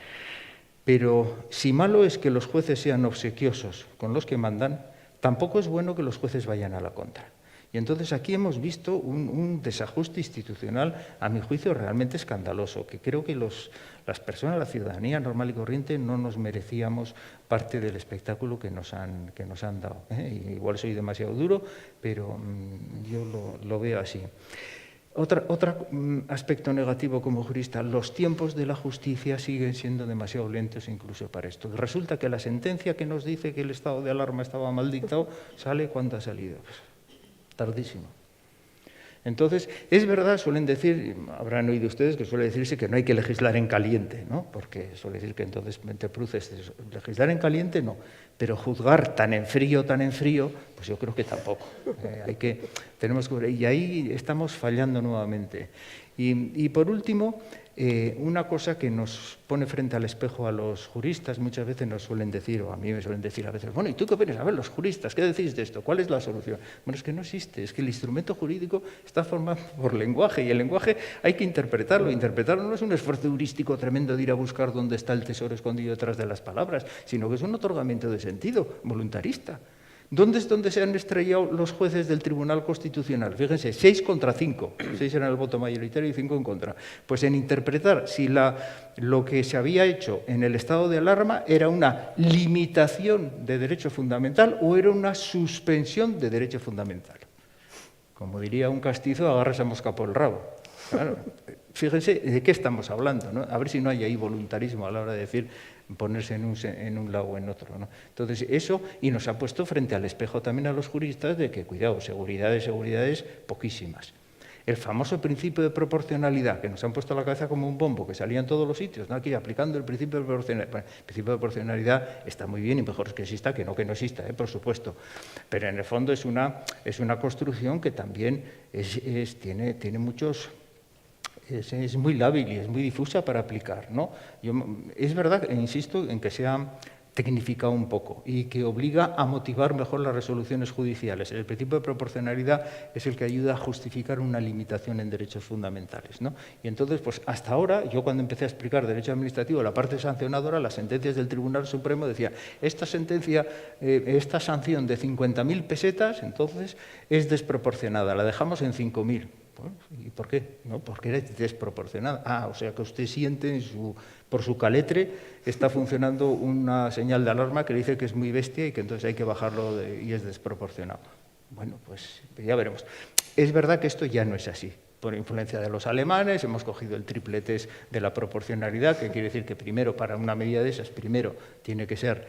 Pero si malo es que los jueces sean obsequiosos con los que mandan, tampoco es bueno que los jueces vayan a la contra. Y entonces aquí hemos visto un desajuste institucional, a mi juicio, realmente escandaloso, que creo que las personas, la ciudadanía normal y corriente, no nos merecíamos parte del espectáculo que nos han dado. Igual soy demasiado duro, pero yo lo veo así. Otro aspecto negativo como jurista, los tiempos de la justicia siguen siendo demasiado lentos incluso para esto. Resulta que la sentencia que nos dice que el estado de alarma estaba mal dictado sale cuando ha salido. Tardísimo. Entonces, es verdad, suelen decir, habrán oído ustedes que suele decirse que no hay que legislar en caliente, ¿no? Porque suele decir que entonces te produces legislar en caliente, no, pero juzgar tan en frío, pues yo creo que tampoco. Y ahí estamos fallando nuevamente. Y por último, una cosa que nos pone frente al espejo a los juristas, muchas veces nos suelen decir, o a mí me suelen decir a veces, bueno, ¿y tú qué opinas? A ver, los juristas, ¿qué decís de esto? ¿Cuál es la solución? Bueno, es que no existe, es que el instrumento jurídico está formado por lenguaje, y el lenguaje hay que interpretarlo. Interpretarlo no es un esfuerzo heurístico tremendo de ir a buscar dónde está el tesoro escondido detrás de las palabras, sino que es un otorgamiento de sentido, voluntarista. ¿Dónde es donde se han estrellado los jueces del Tribunal Constitucional? Fíjense, 6 contra 5. 6 eran el voto mayoritario y 5 en contra. Pues en interpretar si lo que se había hecho en el estado de alarma era una limitación de derecho fundamental o era una suspensión de derecho fundamental. Como diría un castizo, agarras a mosca por el rabo. Claro, fíjense de qué estamos hablando, ¿no? A ver si no hay ahí voluntarismo a la hora de decir ponerse en un lado o en otro, ¿no? Entonces, eso, y nos ha puesto frente al espejo también a los juristas de que, cuidado, seguridades poquísimas. El famoso principio de proporcionalidad, que nos han puesto a la cabeza como un bombo, que salía en todos los sitios, ¿no? Aquí aplicando el principio de proporcionalidad. Bueno, el principio de proporcionalidad está muy bien y mejor es que exista que no exista, por supuesto. Pero en el fondo es una construcción que también tiene muchos... Es muy lábil y es muy difusa para aplicar, ¿no? Es verdad, insisto, en que se ha tecnificado un poco y que obliga a motivar mejor las resoluciones judiciales. El principio de proporcionalidad es el que ayuda a justificar una limitación en derechos fundamentales, ¿no? Y entonces, pues hasta ahora, yo cuando empecé a explicar derecho administrativo, la parte sancionadora, las sentencias del Tribunal Supremo decía, esta sanción de 50.000 pesetas, entonces, es desproporcionada, la dejamos en 5.000. ¿Y por qué? No, porque era desproporcionada. O sea que usted siente por su caletre está funcionando una señal de alarma que le dice que es muy bestia y que entonces hay que bajarlo y es desproporcionado. Bueno, pues ya veremos. Es verdad que esto ya no es así. Por influencia de los alemanes hemos cogido el triple test de la proporcionalidad, que quiere decir que primero para una medida de esas, primero tiene que ser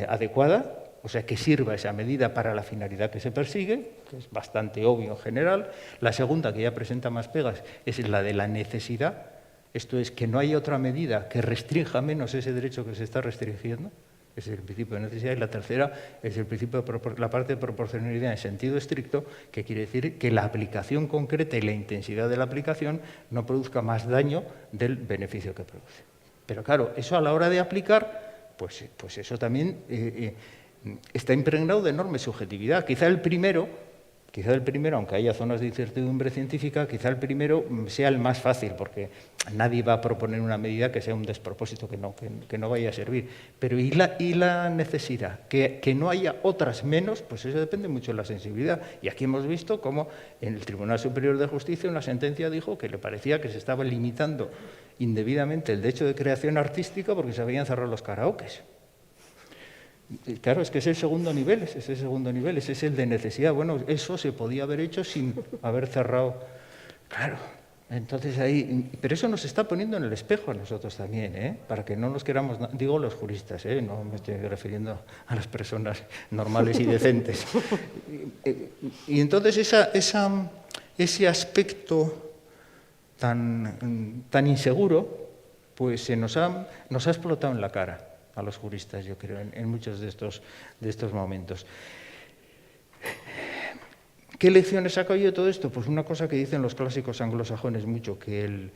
adecuada, o sea, que sirva esa medida para la finalidad que se persigue, que es bastante obvio en general. La segunda, que ya presenta más pegas, es la de la necesidad. Esto es que no hay otra medida que restrinja menos ese derecho que se está restringiendo. Ese es el principio de necesidad. Y la tercera es el principio la parte de proporcionalidad en sentido estricto, que quiere decir que la aplicación concreta y la intensidad de la aplicación no produzca más daño del beneficio que produce. Pero claro, eso a la hora de aplicar, pues eso también... está impregnado de enorme subjetividad. Quizá el primero, aunque haya zonas de incertidumbre científica, quizá el primero sea el más fácil, porque nadie va a proponer una medida que sea un despropósito, que no vaya a servir. Pero ¿y la necesidad? Que no haya otras menos, pues eso depende mucho de la sensibilidad. Y aquí hemos visto cómo en el Tribunal Superior de Justicia una sentencia dijo que le parecía que se estaba limitando indebidamente el derecho de creación artística porque se habían cerrado los karaokes. Claro, es que es el segundo nivel, ese es el de necesidad. Bueno, eso se podía haber hecho sin haber cerrado. Claro, entonces ahí... Pero eso nos está poniendo en el espejo a nosotros también, para que no nos queramos... Digo los juristas, no me estoy refiriendo a las personas normales y decentes. Y entonces ese aspecto tan inseguro, pues se nos ha explotado en la cara a los juristas, yo creo, en muchos de estos momentos. ¿Qué lecciones saco yo de todo esto? Pues una cosa que dicen los clásicos anglosajones mucho, que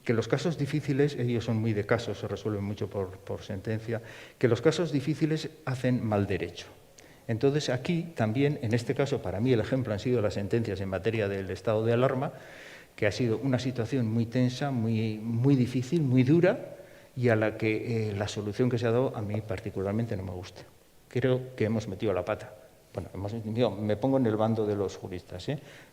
los casos difíciles, ellos son muy de casos, se resuelven mucho por sentencia, que los casos difíciles hacen mal derecho. Entonces aquí también, en este caso, para mí el ejemplo han sido las sentencias en materia del estado de alarma, que ha sido una situación muy tensa, muy difícil, muy dura, y a la que la solución que se ha dado a mí particularmente no me gusta. Creo que hemos metido la pata. Bueno, me pongo en el bando de los juristas.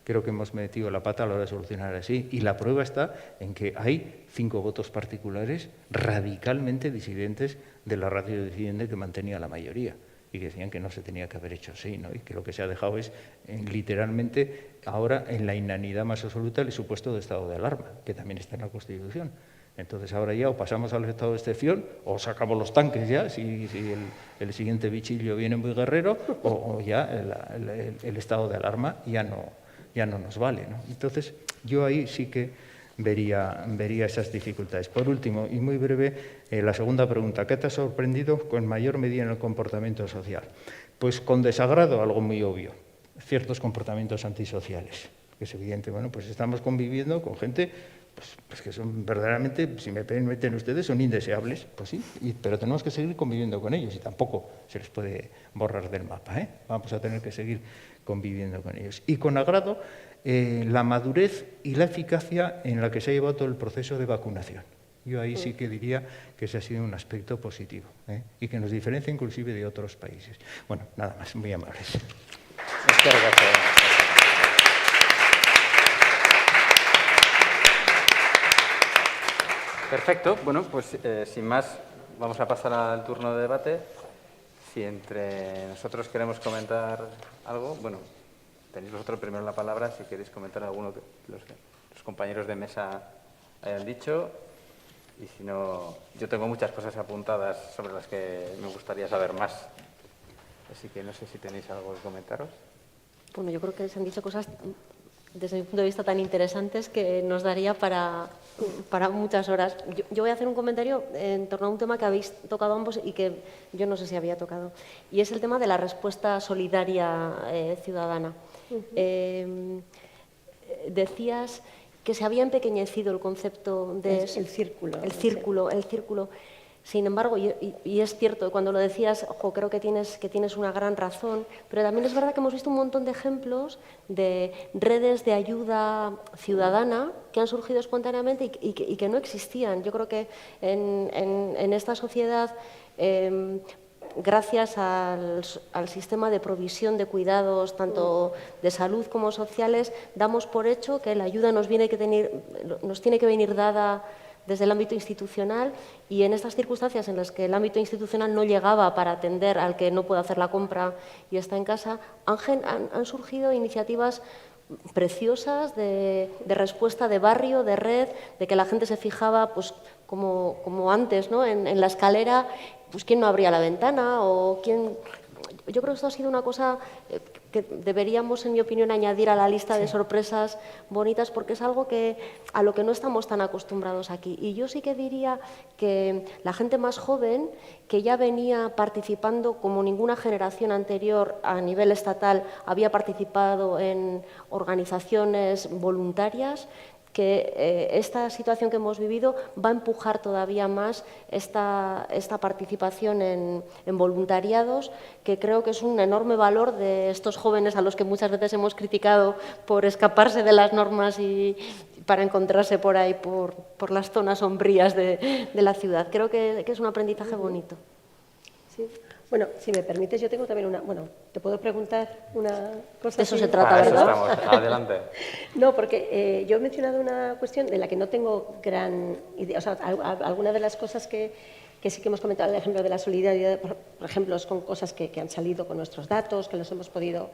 Creo que hemos metido la pata a la hora de solucionar así. Y la prueba está en que hay 5 votos particulares radicalmente disidentes de la ratio disidente que mantenía la mayoría y que decían que no se tenía que haber hecho así, ¿no? Y que lo que se ha dejado es literalmente ahora en la inanidad más absoluta el supuesto de estado de alarma, que también está en la Constitución. Entonces ahora ya o pasamos al estado de excepción o sacamos los tanques ya, si el siguiente bichillo viene muy guerrero, o ya el estado de alarma ya no nos vale, ¿no? Entonces yo ahí sí que vería esas dificultades. Por último, y muy breve, la segunda pregunta, ¿qué te ha sorprendido con mayor medida en el comportamiento social? Pues con desagrado, algo muy obvio, ciertos comportamientos antisociales, que es evidente. Bueno, pues estamos conviviendo con gente pues que son verdaderamente, si me permiten ustedes, son indeseables, pues sí, pero tenemos que seguir conviviendo con ellos y tampoco se les puede borrar del mapa, Vamos a tener que seguir conviviendo con ellos. Y con agrado, la madurez y la eficacia en la que se ha llevado todo el proceso de vacunación. Yo ahí sí que diría que ese ha sido un aspecto positivo, y que nos diferencia inclusive de otros países. Bueno, nada más, muy amables. Muchas gracias. Perfecto. Bueno, pues sin más, vamos a pasar al turno de debate. Si entre nosotros queremos comentar algo, bueno, tenéis vosotros primero la palabra si queréis comentar alguno que los compañeros de mesa hayan dicho. Y si no, yo tengo muchas cosas apuntadas sobre las que me gustaría saber más. Así que no sé si tenéis algo que comentaros. Bueno, yo creo que se han dicho cosas desde mi punto de vista tan interesantes que nos daría para muchas horas. Yo voy a hacer un comentario en torno a un tema que habéis tocado ambos y que yo no sé si había tocado, y es el tema de la respuesta solidaria ciudadana. Decías que se había empequeñecido el concepto de... El círculo. El círculo. Sin embargo, y es cierto, cuando lo decías, creo que tienes una gran razón, pero también es verdad que hemos visto un montón de ejemplos de redes de ayuda ciudadana que han surgido espontáneamente y que no existían. Yo creo que en esta sociedad, gracias al sistema de provisión de cuidados, tanto de salud como sociales, damos por hecho que la ayuda nos tiene que venir dada desde el ámbito institucional, y en estas circunstancias en las que el ámbito institucional no llegaba para atender al que no puede hacer la compra y está en casa, han surgido iniciativas preciosas de respuesta de barrio, de red, de que la gente se fijaba, pues como antes, ¿no? en la escalera, pues quién no abría la ventana o quién... Yo creo que esto ha sido una cosa que deberíamos, en mi opinión, añadir a la lista de sorpresas bonitas, porque es algo a lo que no estamos tan acostumbrados aquí. Y yo sí que diría que la gente más joven, que ya venía participando como ninguna generación anterior a nivel estatal había participado en organizaciones voluntarias, que esta situación que hemos vivido va a empujar todavía más esta participación en voluntariados, que creo que es un enorme valor de estos jóvenes a los que muchas veces hemos criticado por escaparse de las normas y para encontrarse por ahí, por las zonas sombrías de la ciudad. Creo que es un aprendizaje bonito. Sí. Bueno, si me permites, yo tengo también una... Bueno, ¿te puedo preguntar una cosa? De eso se trata, ¿verdad? Eso estamos. Adelante. No, porque yo he mencionado una cuestión de la que no tengo gran idea. O sea, alguna de las cosas que sí que hemos comentado, el ejemplo de la solidaridad, por ejemplo, es con cosas que han salido con nuestros datos, que los hemos podido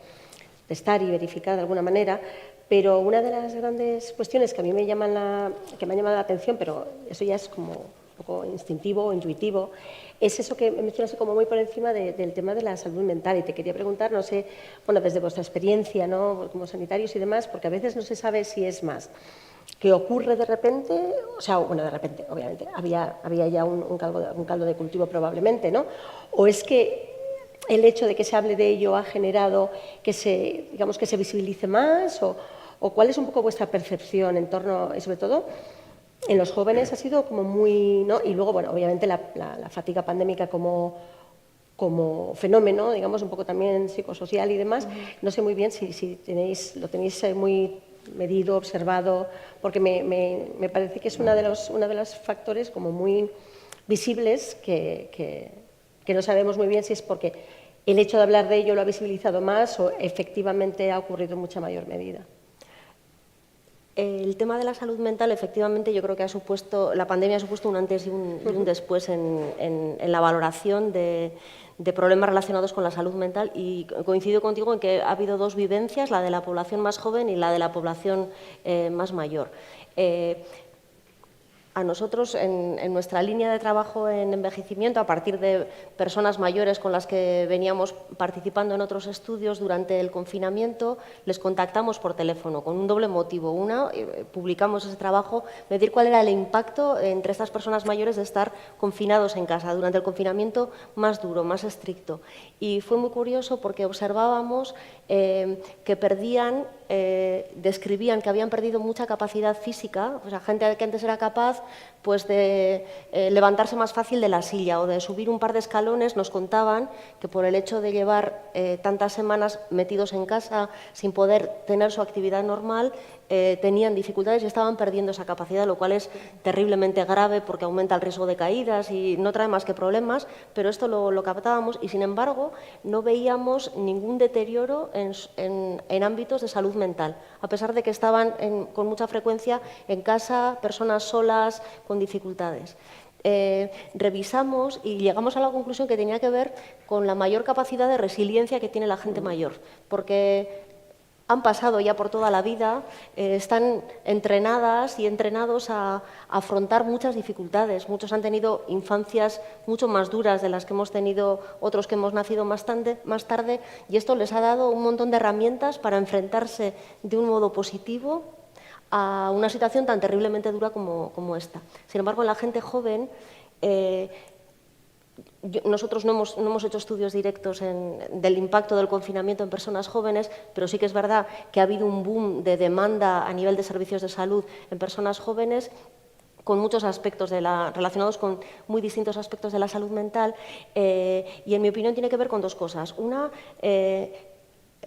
testar y verificar de alguna manera, pero una de las grandes cuestiones que a mí me han llamado la atención, pero eso ya es como un poco instintivo o intuitivo, es eso que mencionas como muy por encima del tema de la salud mental. Y te quería preguntar, no sé, bueno, desde vuestra experiencia, ¿no?, como sanitarios y demás, porque a veces no se sabe si es más que ocurre de repente, o sea, bueno, de repente, obviamente, había ya un caldo de cultivo probablemente, ¿no? O es que el hecho de que se hable de ello ha generado que se visibilice más, o cuál es un poco vuestra percepción en torno, y sobre todo, en los jóvenes ha sido como muy, ¿no? Y luego, bueno, obviamente la fatiga pandémica como fenómeno, digamos, un poco también psicosocial y demás. No sé muy bien si lo tenéis muy medido, observado, porque me parece que es uno de los factores como muy visibles que no sabemos muy bien si es porque el hecho de hablar de ello lo ha visibilizado más o efectivamente ha ocurrido en mucha mayor medida. El tema de la salud mental, efectivamente, yo creo que la pandemia ha supuesto un antes y un después en la valoración de problemas relacionados con la salud mental, y coincido contigo en que ha habido dos vivencias, la de la población más joven y la de la población más mayor. A nosotros, en nuestra línea de trabajo en envejecimiento, a partir de personas mayores con las que veníamos participando en otros estudios durante el confinamiento, les contactamos por teléfono con un doble motivo. Una, publicamos ese trabajo, medir cuál era el impacto entre estas personas mayores de estar confinados en casa durante el confinamiento más duro, más estricto. Y fue muy curioso porque observábamos que describían que habían perdido mucha capacidad física, o sea, gente que antes era capaz pues de levantarse más fácil de la silla o de subir un par de escalones. Nos contaban que por el hecho de llevar tantas semanas metidos en casa sin poder tener su actividad normal, tenían dificultades y estaban perdiendo esa capacidad, lo cual es terriblemente grave porque aumenta el riesgo de caídas y no trae más que problemas, pero esto lo captábamos y, sin embargo, no veíamos ningún deterioro en ámbitos de salud mental, a pesar de que estaban con mucha frecuencia en casa, personas solas, con dificultades. Revisamos y llegamos a la conclusión que tenía que ver con la mayor capacidad de resiliencia que tiene la gente mayor, porque han pasado ya por toda la vida, están entrenadas y entrenados a afrontar muchas dificultades. Muchos han tenido infancias mucho más duras de las que hemos tenido otros que hemos nacido más tarde, y esto les ha dado un montón de herramientas para enfrentarse de un modo positivo a una situación tan terriblemente dura como esta. Sin embargo, en la gente joven, nosotros no hemos hecho estudios directos del impacto del confinamiento en personas jóvenes, pero sí que es verdad que ha habido un boom de demanda a nivel de servicios de salud en personas jóvenes, con muchos aspectos relacionados con muy distintos aspectos de la salud mental, y en mi opinión tiene que ver con dos cosas.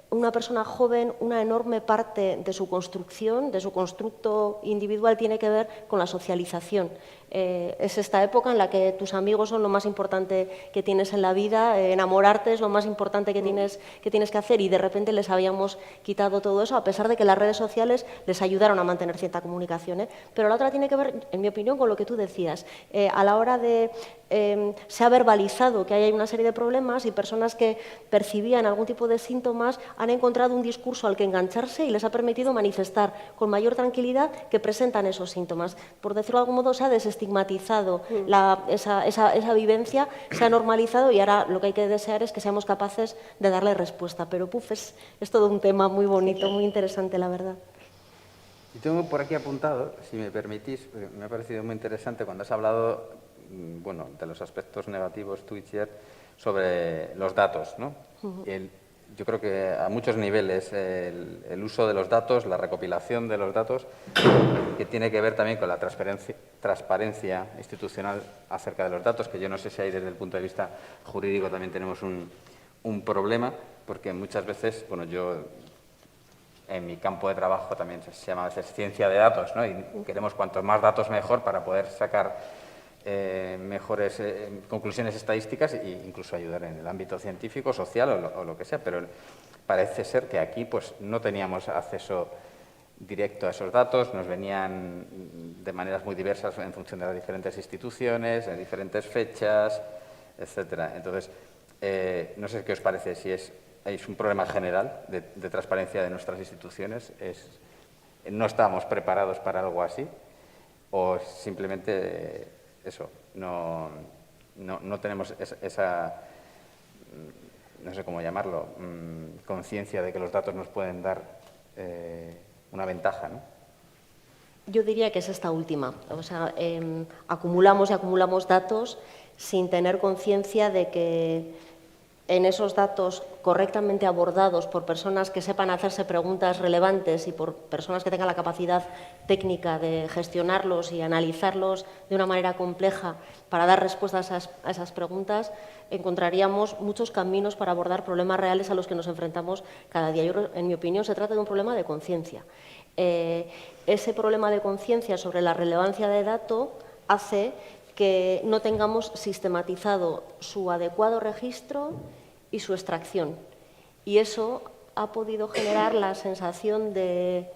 Una persona joven, una enorme parte de su construcción, de su constructo individual, tiene que ver con la socialización. Es esta época en la que tus amigos son lo más importante que tienes en la vida, enamorarte es lo más importante que tienes que hacer, y de repente les habíamos quitado todo eso, a pesar de que las redes sociales les ayudaron a mantener cierta comunicación. Pero la otra tiene que ver, en mi opinión, con lo que tú decías. A la hora de... se ha verbalizado que hay una serie de problemas, y personas que percibían algún tipo de síntomas han encontrado un discurso al que engancharse y les ha permitido manifestar con mayor tranquilidad que presentan esos síntomas. Por decirlo de algún modo, se ha desestigmatizado esa vivencia, se ha normalizado, y ahora lo que hay que desear es que seamos capaces de darle respuesta. Pero es todo un tema muy bonito, muy interesante, la verdad. Y tengo por aquí apuntado, si me permitís, me ha parecido muy interesante cuando has hablado, bueno, de los aspectos negativos, tú, Itziar, sobre los datos, ¿no? Yo creo que a muchos niveles el uso de los datos, la recopilación de los datos, que tiene que ver también con la transparencia institucional acerca de los datos, que yo no sé si ahí desde el punto de vista jurídico también tenemos un problema, porque muchas veces, bueno, yo en mi campo de trabajo también se llama a veces ciencia de datos, ¿no? Y queremos cuantos más datos mejor para poder sacar mejores conclusiones estadísticas e incluso ayudar en el ámbito científico, social o lo que sea, pero parece ser que aquí pues no teníamos acceso directo a esos datos, nos venían de maneras muy diversas en función de las diferentes instituciones, en diferentes fechas, etcétera. Entonces, no sé qué os parece, si es un problema general de transparencia de nuestras instituciones, no estábamos preparados para algo así, o simplemente eso, no tenemos esa, no sé cómo llamarlo, conciencia de que los datos nos pueden dar una ventaja, ¿no? Yo diría que es esta última. O sea, acumulamos y acumulamos datos sin tener conciencia de que en esos datos correctamente abordados por personas que sepan hacerse preguntas relevantes y por personas que tengan la capacidad técnica de gestionarlos y analizarlos de una manera compleja para dar respuestas a esas preguntas, encontraríamos muchos caminos para abordar problemas reales a los que nos enfrentamos cada día. En mi opinión, se trata de un problema de conciencia. Ese problema de conciencia sobre la relevancia de dato hace que no tengamos sistematizado su adecuado registro y su extracción. Y eso ha podido generar la sensación de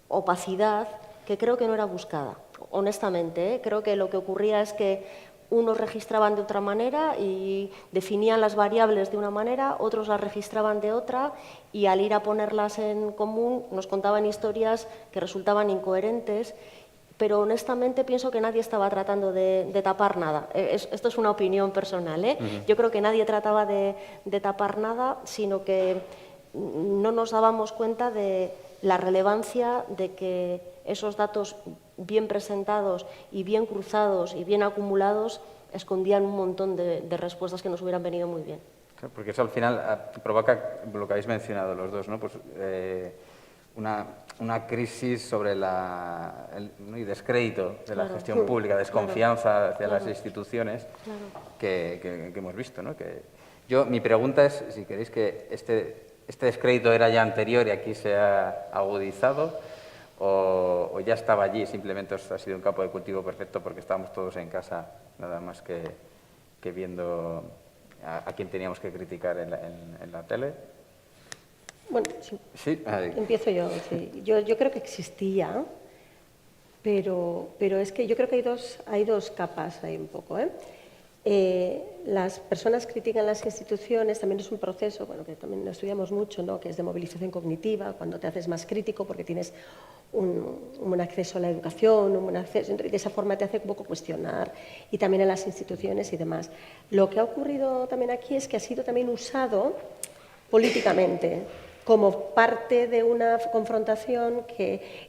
opacidad que creo que no era buscada, honestamente. Creo que lo que ocurría es que unos registraban de otra manera y definían las variables de una manera, otros las registraban de otra, y al ir a ponerlas en común nos contaban historias que resultaban incoherentes. Pero honestamente pienso que nadie estaba tratando de tapar nada. Esto es una opinión personal, ¿eh? Yo creo que nadie trataba de tapar nada, sino que no nos dábamos cuenta de la relevancia de que esos datos bien presentados y bien cruzados y bien acumulados escondían un montón de respuestas que nos hubieran venido muy bien. Claro, porque eso al final provoca lo que habéis mencionado los dos, ¿no? Pues, una crisis sobre y descrédito de la gestión pública, desconfianza hacia las instituciones que hemos visto, ¿no? Mi pregunta es si queréis que este descrédito era ya anterior y aquí se ha agudizado, o ya estaba allí y simplemente ha sido un campo de cultivo perfecto porque estábamos todos en casa, nada más que viendo a quién teníamos que criticar en la tele. Bueno, sí. Empiezo yo. Sí. Yo creo que existía, pero es que yo creo que hay dos capas ahí un poco, ¿eh? las personas critican las instituciones, también es un proceso, bueno, que también lo estudiamos mucho, ¿no?, que es de movilización cognitiva, cuando te haces más crítico porque tienes un acceso a la educación, de esa forma te hace un poco cuestionar, y también a las instituciones y demás. Lo que ha ocurrido también aquí es que ha sido también usado políticamente como parte de una confrontación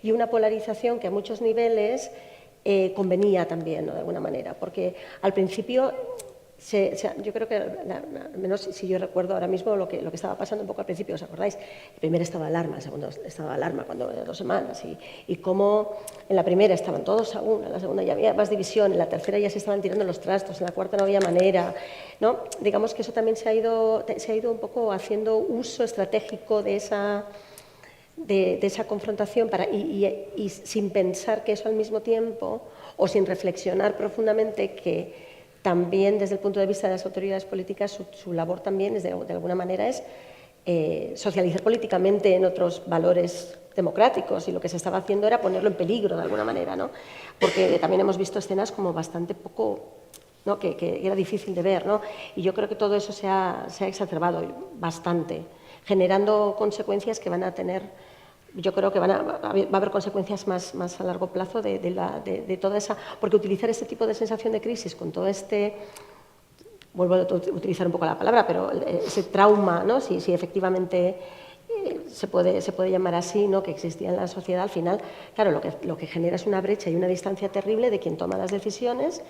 y una polarización que a muchos niveles convenía también, ¿no?, de alguna manera, porque al principio yo creo que, al menos si yo recuerdo ahora mismo lo que estaba pasando un poco al principio, ¿os acordáis? El primer estado de alarma, el segundo estado de alarma, cuando de 2 semanas, y cómo en la primera estaban todos a una, en la segunda ya había más división, en la tercera ya se estaban tirando los trastos, en la cuarta no había manera, ¿no? Digamos que eso también se ha ido un poco haciendo uso estratégico de esa confrontación y sin pensar que eso al mismo tiempo, o sin reflexionar profundamente que también desde el punto de vista de las autoridades políticas su labor también es de alguna manera es socializar políticamente en otros valores democráticos, y lo que se estaba haciendo era ponerlo en peligro de alguna manera, ¿no? Porque también hemos visto escenas como bastante poco, ¿no?, que era difícil de ver, ¿no? Y yo creo que todo eso se ha exacerbado bastante, generando consecuencias que van a tener, yo creo que va a haber consecuencias más a largo plazo de toda esa, porque utilizar este tipo de sensación de crisis con todo vuelvo a utilizar un poco la palabra, pero ese trauma, ¿no?, si efectivamente se puede llamar así, ¿no?, que existía en la sociedad, al final, claro, lo que genera es una brecha y una distancia terrible de quien toma las decisiones,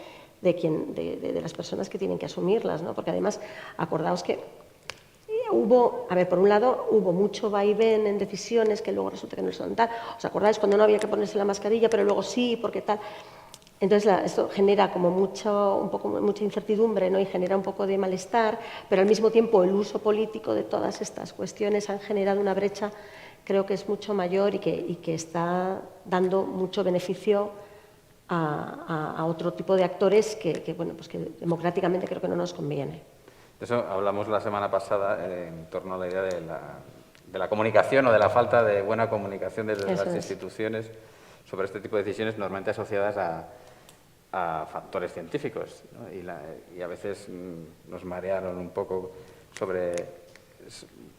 de las personas que tienen que asumirlas, ¿no? Porque además, acordaos que por un lado, hubo mucho vaivén en decisiones que luego resulta que no son tal. ¿Os acordáis cuando no había que ponerse la mascarilla, pero luego sí, porque tal? Entonces, esto genera como mucha incertidumbre, ¿no?, y genera un poco de malestar, pero al mismo tiempo el uso político de todas estas cuestiones han generado una brecha, creo que es mucho mayor y que está dando mucho beneficio a otro tipo de actores que democráticamente creo que no nos conviene. De eso hablamos la semana pasada en torno a la idea de la comunicación o de la falta de buena comunicación desde las instituciones sobre este tipo de decisiones normalmente asociadas a factores científicos, ¿no? Y a veces nos marearon un poco sobre,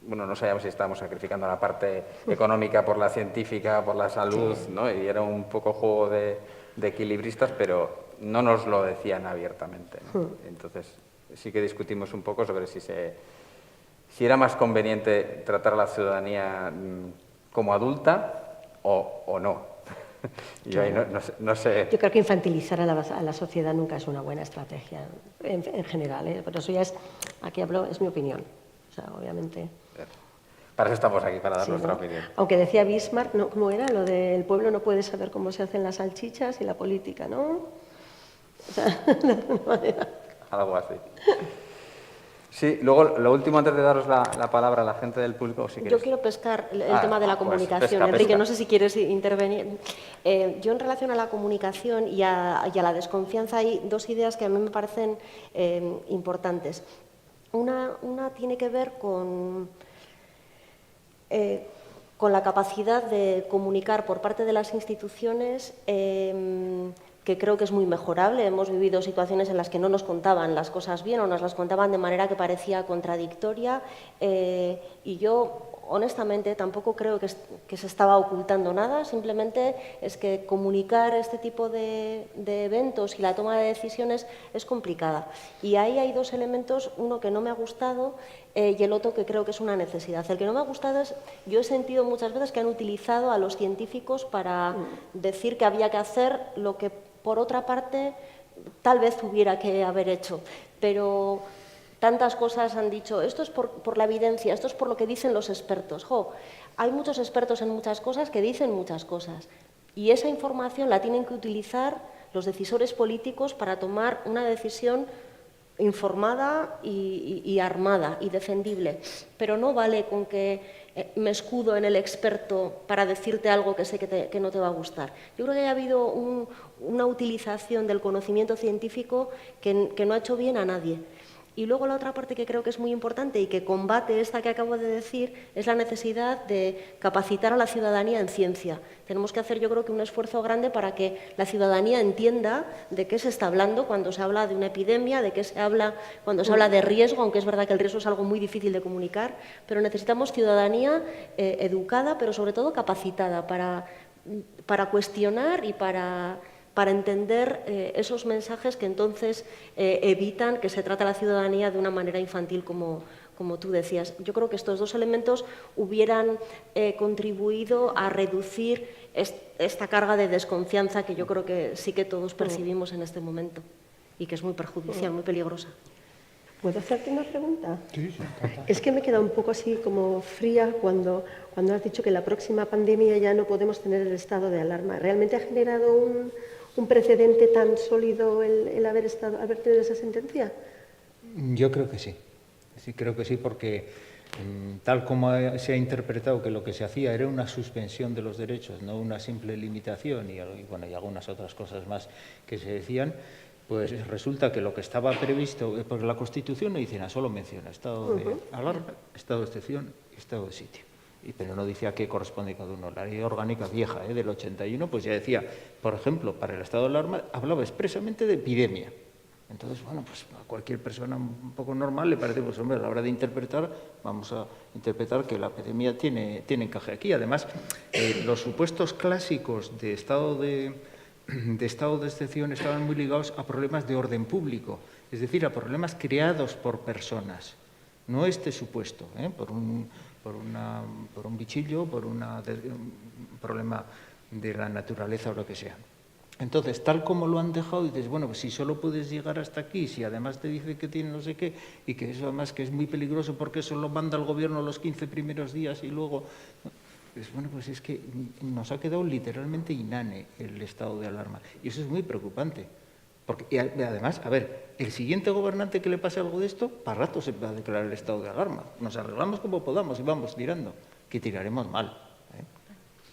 bueno, no sabíamos si estábamos sacrificando la parte económica por la científica, por la salud, ¿no? Y era un poco juego de equilibristas, pero no nos lo decían abiertamente, ¿no? Entonces sí que discutimos un poco sobre si era más conveniente tratar a la ciudadanía como adulta o no. Yo ahí no sé. Yo creo que infantilizar a la sociedad nunca es una buena estrategia, en general, ¿eh? Pero eso ya aquí hablo, es mi opinión. O sea, obviamente. Para eso estamos aquí, para dar nuestra opinión. Aunque decía Bismarck, ¿no?, ¿cómo era? Lo del pueblo no puede saber cómo se hacen las salchichas y la política, ¿no? O sea, de alguna manera. Algo así. Sí, luego, lo último, antes de daros la palabra a la gente del público, si queréis. Yo quiero pescar el tema de la comunicación. Pues, Enrique, no sé si quieres intervenir. Yo, en relación a la comunicación y a la desconfianza, hay 2 ideas que a mí me parecen importantes. Una tiene que ver con la capacidad de comunicar por parte de las instituciones, que creo que es muy mejorable. Hemos vivido situaciones en las que no nos contaban las cosas bien o nos las contaban de manera que parecía contradictoria, y yo, honestamente, tampoco creo que se estaba ocultando nada, simplemente es que comunicar este tipo de eventos y la toma de decisiones es complicada. Y ahí hay 2 elementos, uno que no me ha gustado y el otro que creo que es una necesidad. El que no me ha gustado es, yo he sentido muchas veces que han utilizado a los científicos para decir que había que hacer lo que, por otra parte, tal vez hubiera que haber hecho, pero tantas cosas han dicho, esto es por la evidencia, esto es por lo que dicen los expertos. Hay muchos expertos en muchas cosas que dicen muchas cosas, y esa información la tienen que utilizar los decisores políticos para tomar una decisión informada y armada y defendible, pero no vale con que me escudo en el experto para decirte algo que sé que no te va a gustar. Yo creo que ha habido una utilización del conocimiento científico que no ha hecho bien a nadie. Y luego la otra parte que creo que es muy importante y que combate esta que acabo de decir es la necesidad de capacitar a la ciudadanía en ciencia. Tenemos que hacer, yo creo, que un esfuerzo grande para que la ciudadanía entienda de qué se está hablando cuando se habla de una epidemia, de qué se habla cuando se habla de riesgo, aunque es verdad que el riesgo es algo muy difícil de comunicar, pero necesitamos ciudadanía educada, pero sobre todo capacitada para cuestionar y para entender esos mensajes que entonces evitan que se trate a la ciudadanía de una manera infantil, como tú decías. Yo creo que estos dos elementos hubieran contribuido a reducir esta carga de desconfianza que yo creo que sí que todos percibimos en este momento y que es muy perjudicial, muy peligrosa. ¿Puedo hacerte una pregunta? Sí, sí. Es que me he quedado un poco así como fría cuando has dicho que la próxima pandemia ya no podemos tener el estado de alarma. ¿Realmente ha generado un precedente tan sólido el haber tenido esa sentencia? Yo creo que sí. Sí, creo que sí, porque tal como se ha interpretado que lo que se hacía era una suspensión de los derechos, no una simple limitación, y algunas otras cosas más que se decían, pues resulta que lo que estaba previsto, porque la Constitución no dice nada, solo menciona estado de alarma, estado de excepción y estado de sitio. Pero no dice a qué corresponde cada uno. La ley orgánica vieja del 81 pues ya decía, por ejemplo, para el estado de alarma hablaba expresamente de epidemia. Entonces, bueno, pues a cualquier persona un poco normal le parece, pues hombre, a la hora de interpretar, vamos a interpretar que la epidemia tiene encaje aquí. Además, los supuestos clásicos de estado de excepción estaban muy ligados a problemas de orden público, es decir, a problemas creados por personas, no este supuesto, por un bichillo, por un problema de la naturaleza o lo que sea. Entonces, tal como lo han dejado, dices, bueno, pues si solo puedes llegar hasta aquí, si además te dice que tiene no sé qué, y que eso además que es muy peligroso porque eso lo manda el gobierno los 15 primeros días y luego... Pues bueno, pues es que nos ha quedado literalmente inane el estado de alarma. Y eso es muy preocupante. Porque, y además, a ver, el siguiente gobernante que le pase algo de esto, para rato se va a declarar el estado de alarma. Nos arreglamos como podamos y vamos tirando, que tiraremos mal.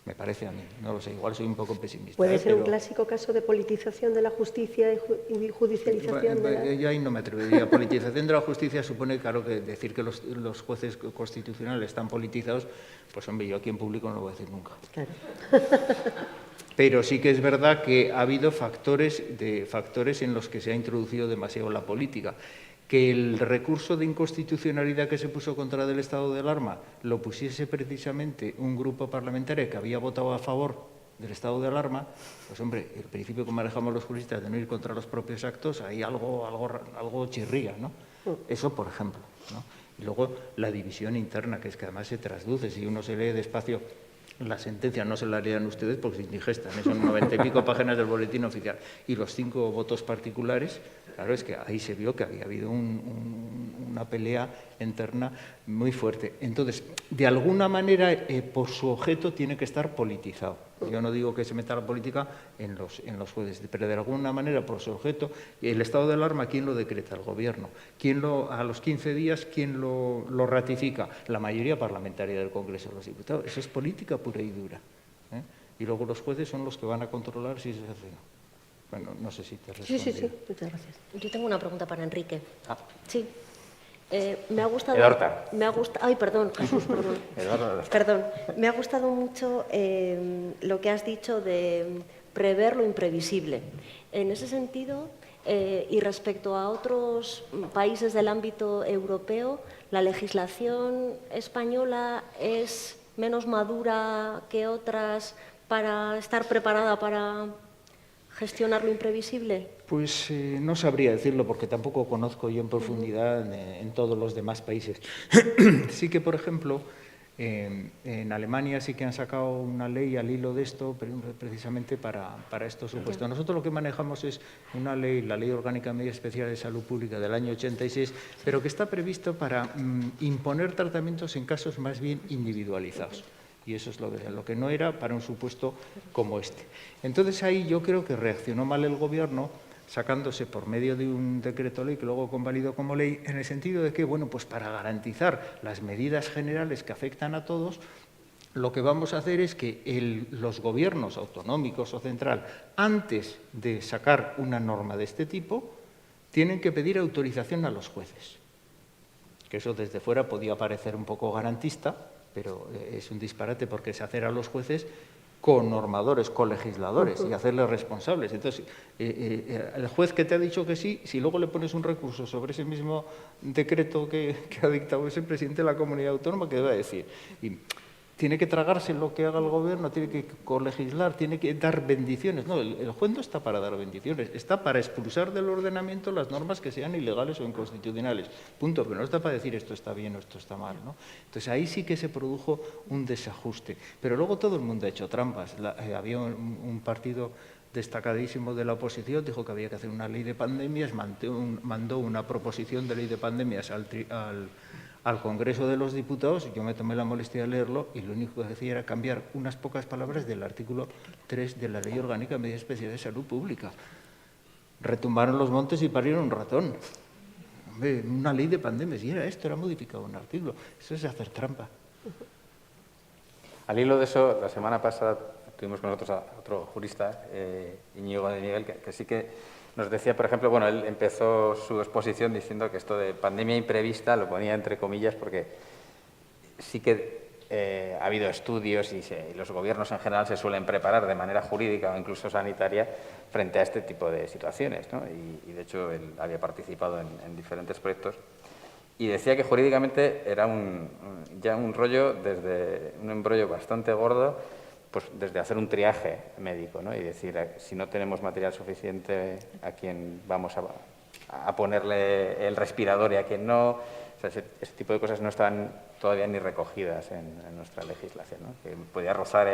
Me parece a mí, no lo sé, igual soy un poco pesimista. ¿Puede ser un clásico caso de politización de la justicia y judicialización de la...? Yo ahí no me atrevería. Politización de la justicia supone, claro, que decir que los jueces constitucionales están politizados, pues hombre, yo aquí en público no lo voy a decir nunca. Claro. Pero sí que es verdad que ha habido factores en los que se ha introducido demasiado la política. Que el recurso de inconstitucionalidad que se puso contra el estado de alarma lo pusiese precisamente un grupo parlamentario que había votado a favor del estado de alarma, pues hombre, el principio que manejamos los juristas de no ir contra los propios actos, hay algo chirría, ¿no? Eso, por ejemplo, ¿no? Y luego la división interna, que es que además se trasluce, si uno se lee despacio la sentencia, no se la lean ustedes porque se indigestan, son 90 y pico páginas del boletín oficial, y los 5 votos particulares, claro, es que ahí se vio que había habido una pelea interna muy fuerte. Entonces, de alguna manera, por su objeto, tiene que estar politizado. Yo no digo que se meta la política en los jueces, pero de alguna manera, por su objeto, el estado de alarma, ¿quién lo decreta? El gobierno. A los 15 días, ¿quién lo ratifica? La mayoría parlamentaria del Congreso de los Diputados. Eso es política pura y dura. Y luego los jueces son los que van a controlar si se hace o no. Bueno, no sé si te respondí. Sí, muchas gracias. Yo tengo una pregunta para Enrique. Sí. Me ha gustado... Edorta. Ay, perdón, Jesús, perdón. Edorta. Perdón. Me ha gustado mucho lo que has dicho de prever lo imprevisible. En ese sentido, y respecto a otros países del ámbito europeo, ¿la legislación española es menos madura que otras para estar preparada para gestionar lo imprevisible? Pues no sabría decirlo porque tampoco conozco yo en profundidad en todos los demás países. Sí que, por ejemplo, en Alemania sí que han sacado una ley al hilo de esto, precisamente para estos supuestos. Nosotros lo que manejamos es una ley, la Ley Orgánica de Medidas Especiales de Salud Pública del año 86, pero que está previsto para imponer tratamientos en casos más bien individualizados. Y eso es lo que no era para un supuesto como este. Entonces ahí yo creo que reaccionó mal el Gobierno, sacándose por medio de un decreto ley que luego convalidó como ley, en el sentido de que, bueno, pues para garantizar las medidas generales que afectan a todos, lo que vamos a hacer es que los gobiernos autonómicos o central, antes de sacar una norma de este tipo, tienen que pedir autorización a los jueces. Que eso desde fuera podía parecer un poco garantista, pero es un disparate porque es hacer a los jueces co-normadores, co-legisladores y hacerles responsables. Entonces, el juez que te ha dicho que sí, si luego le pones un recurso sobre ese mismo decreto que ha dictado ese presidente de la comunidad autónoma, ¿qué va a decir? Y tiene que tragarse lo que haga el gobierno, tiene que colegislar, tiene que dar bendiciones. No, el juez no está para dar bendiciones, está para expulsar del ordenamiento las normas que sean ilegales o inconstitucionales. Punto, pero no está para decir esto está bien o esto está mal, ¿no? Entonces ahí sí que se produjo un desajuste. Pero luego todo el mundo ha hecho trampas. Había un partido destacadísimo de la oposición, dijo que había que hacer una ley de pandemias, mandó una proposición de ley de pandemias al Congreso de los Diputados, yo me tomé la molestia de leerlo y lo único que hacía era cambiar unas pocas palabras del artículo 3 de la Ley Orgánica de Medidas Especiales de Salud Pública. Retumbaron los montes y parieron un ratón. Hombre, una ley de pandemias, y era esto, era modificado un artículo. Eso es hacer trampa. Al hilo de eso, la semana pasada tuvimos con nosotros a otro jurista, Íñigo de Miguel, que sí que nos decía, por ejemplo, bueno, él empezó su exposición diciendo que esto de pandemia imprevista lo ponía entre comillas porque sí que ha habido estudios y los gobiernos en general se suelen preparar de manera jurídica o incluso sanitaria frente a este tipo de situaciones, ¿no? Y de hecho él había participado en diferentes proyectos y decía que jurídicamente era ya un rollo, desde un embrollo bastante gordo, pues desde hacer un triaje médico, ¿no? Y decir, si no tenemos material suficiente, a quién vamos a ponerle el respirador y a quién no. O sea, ese tipo de cosas no están todavía ni recogidas en nuestra legislación, ¿no? Que podía rozar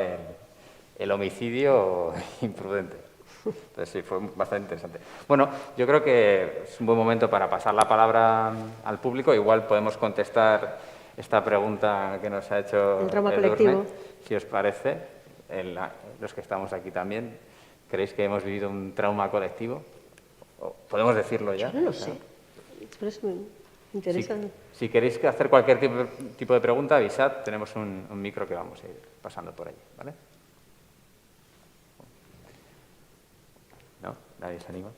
el homicidio imprudente. Entonces, sí, fue bastante interesante. Bueno, yo creo que es un buen momento para pasar la palabra al público. Igual podemos contestar esta pregunta que nos ha hecho el trauma colectivo, si os parece. Los que estamos aquí también, ¿creéis que hemos vivido un trauma colectivo? ¿Podemos decirlo ya? Yo no lo sé. Por eso me interesa. Si queréis hacer cualquier tipo de pregunta, avisad. Tenemos un micro que vamos a ir pasando por allí, ¿vale? ¿No? ¿Nadie se anima?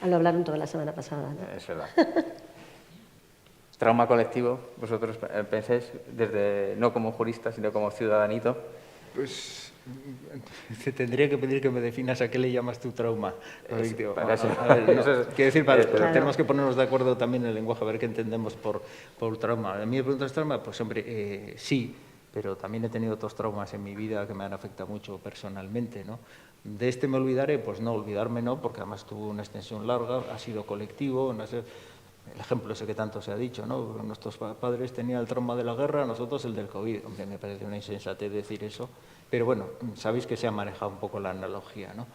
Lo hablaron toda la semana pasada, ¿no? Es verdad. Trauma colectivo, vosotros pensáis, desde no como jurista, sino como ciudadanito. Pues te tendría que pedir que me definas a qué le llamas tu trauma. Quiero decir, tenemos que ponernos de acuerdo también en el lenguaje, a ver qué entendemos por trauma. A mí me preguntas trauma, pues hombre, sí, pero también he tenido otros traumas en mi vida que me han afectado mucho personalmente, ¿no? De este me olvidaré, pues no, olvidarme no, porque además tuvo una extensión larga, ha sido colectivo, no sé. El ejemplo ese que tanto se ha dicho, ¿no? Nuestros padres tenían el trauma de la guerra, nosotros el del COVID. Hombre, me parece una insensatez decir eso, pero bueno, sabéis que se ha manejado un poco la analogía, ¿no?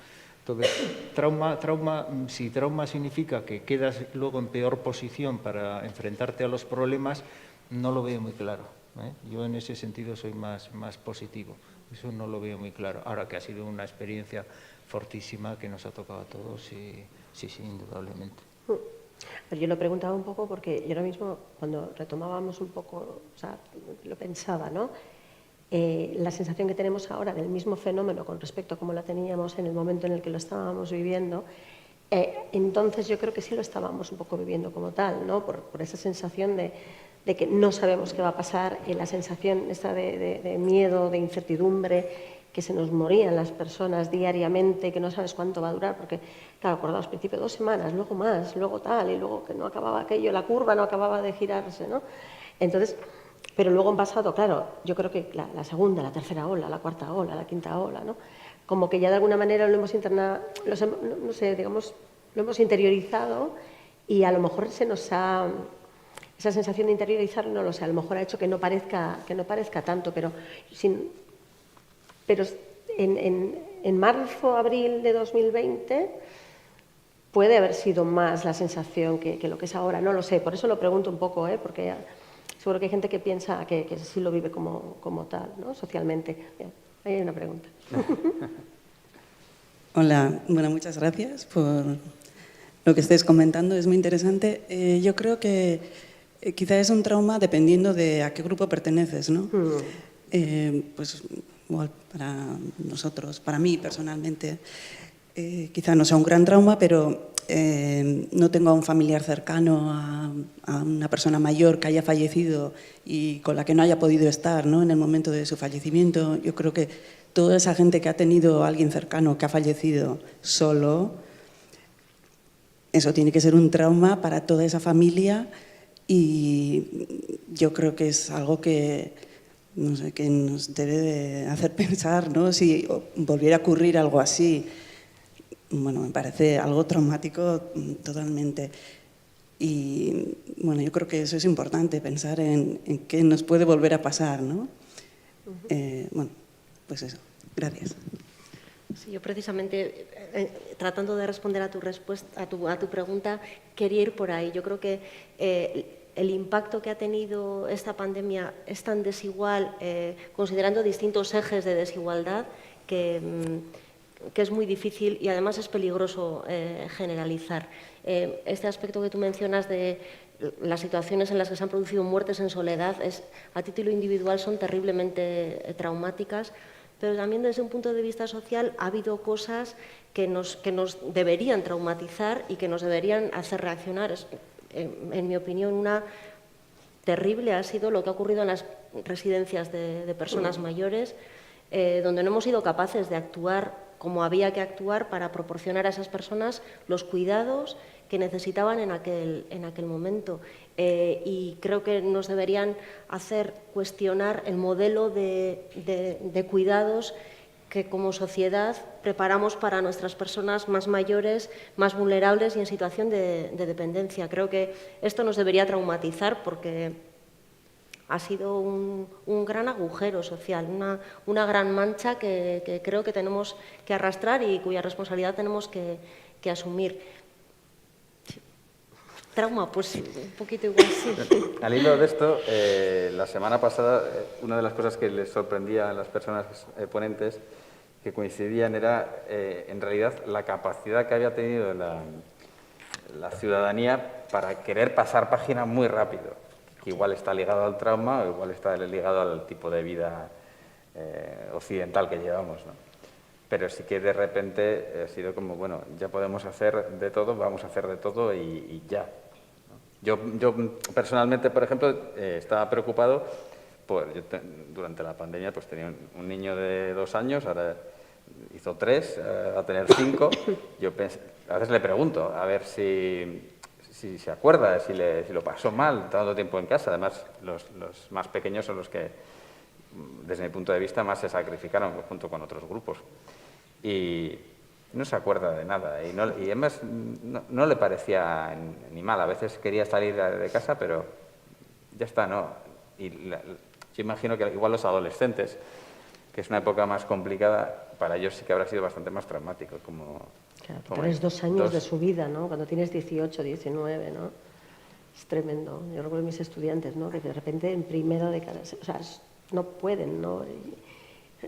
Entonces, si trauma significa que quedas luego en peor posición para enfrentarte a los problemas, no lo veo muy claro, ¿eh? Yo en ese sentido soy más positivo, eso no lo veo muy claro. Ahora que ha sido una experiencia fortísima que nos ha tocado a todos, sí, indudablemente. Yo lo preguntaba un poco porque yo ahora mismo, cuando retomábamos un poco, o sea, lo pensaba, ¿no? La sensación que tenemos ahora del mismo fenómeno con respecto a cómo la teníamos en el momento en el que lo estábamos viviendo, entonces yo creo que sí lo estábamos un poco viviendo como tal, ¿no? Por esa sensación de que no sabemos qué va a pasar, la sensación esta de miedo, de incertidumbre, que se nos morían las personas diariamente, que no sabes cuánto va a durar, porque, claro, acordaos, al principio 2 semanas, luego más, luego tal, y luego que no acababa aquello, la curva no acababa de girarse, ¿no? Entonces, pero luego han pasado, claro, yo creo que la segunda, la tercera ola, la cuarta ola, la quinta ola, ¿no? Como que ya de alguna manera lo hemos lo hemos interiorizado y a lo mejor se nos ha... Esa sensación de interiorizar, no lo sé, a lo mejor ha hecho que no parezca tanto, pero en marzo, abril de 2020 puede haber sido más la sensación que lo que es ahora, no lo sé, por eso lo pregunto un poco, porque seguro que hay gente que piensa que sí lo vive como tal, ¿no? Socialmente. Bien, ahí hay una pregunta. Hola, bueno, muchas gracias por lo que estáis comentando, es muy interesante. Yo creo que quizá es un trauma dependiendo de a qué grupo perteneces, ¿no? Pues igual para nosotros, para mí personalmente, quizá no sea un gran trauma, pero no tengo a un familiar cercano, a una persona mayor que haya fallecido y con la que no haya podido estar, ¿no?, en el momento de su fallecimiento. Yo creo que toda esa gente que ha tenido a alguien cercano que ha fallecido solo, eso tiene que ser un trauma para toda esa familia, y yo creo que es algo que, no sé, que nos debe de hacer pensar, ¿no?, si volviera a ocurrir algo así. Bueno, me parece algo traumático totalmente. Y bueno, yo creo que eso es importante, pensar en qué nos puede volver a pasar, ¿no? Bueno, pues eso. Gracias. Sí, yo precisamente, tratando de responder a tu respuesta, a tu pregunta, quería ir por ahí. Yo creo que el impacto que ha tenido esta pandemia es tan desigual, considerando distintos ejes de desigualdad, que es muy difícil y además es peligroso generalizar. Este aspecto que tú mencionas de las situaciones en las que se han producido muertes en soledad, a título individual son terriblemente traumáticas, pero también desde un punto de vista social ha habido cosas que nos deberían traumatizar y que nos deberían hacer reaccionar. En mi opinión, una terrible ha sido lo que ha ocurrido en las residencias de personas mayores, donde no hemos sido capaces de actuar como había que actuar para proporcionar a esas personas los cuidados que necesitaban en aquel momento. Y creo que nos deberían hacer cuestionar el modelo de cuidados que como sociedad preparamos para nuestras personas más mayores, más vulnerables y en situación de dependencia. Creo que esto nos debería traumatizar porque ha sido un gran agujero social, una gran mancha que creo que tenemos que arrastrar y cuya responsabilidad tenemos que asumir. Trauma, pues un poquito igual, sí. Al hilo de esto, la semana pasada, una de las cosas que les sorprendía a las personas ponentes que coincidían era, en realidad, la capacidad que había tenido la ciudadanía para querer pasar página muy rápido, que igual está ligado al trauma o igual está ligado al tipo de vida occidental que llevamos, ¿no? Pero sí que de repente ha sido como, bueno, ya podemos hacer de todo, vamos a hacer de todo y ya. Yo personalmente, por ejemplo, estaba preocupado, durante la pandemia pues tenía un niño de 2 años, ahora hizo 3, va a tener 5. Yo a veces le pregunto, a ver si se acuerda, si lo pasó mal tanto tiempo en casa. Además, los más pequeños son los que, desde mi punto de vista, más se sacrificaron junto con otros grupos. Y no se acuerda de nada. Y además no le parecía ni mal. A veces quería salir de casa, pero ya está, ¿no? Y yo imagino que igual los adolescentes, que es una época más complicada, para ellos sí que habrá sido bastante más traumático. Claro, porque eres 2 años de su vida, ¿no? Cuando tienes 18, 19, ¿no? Es tremendo. Yo recuerdo a mis estudiantes, ¿no?, que de repente en primero de cada... O sea, no pueden, ¿no?,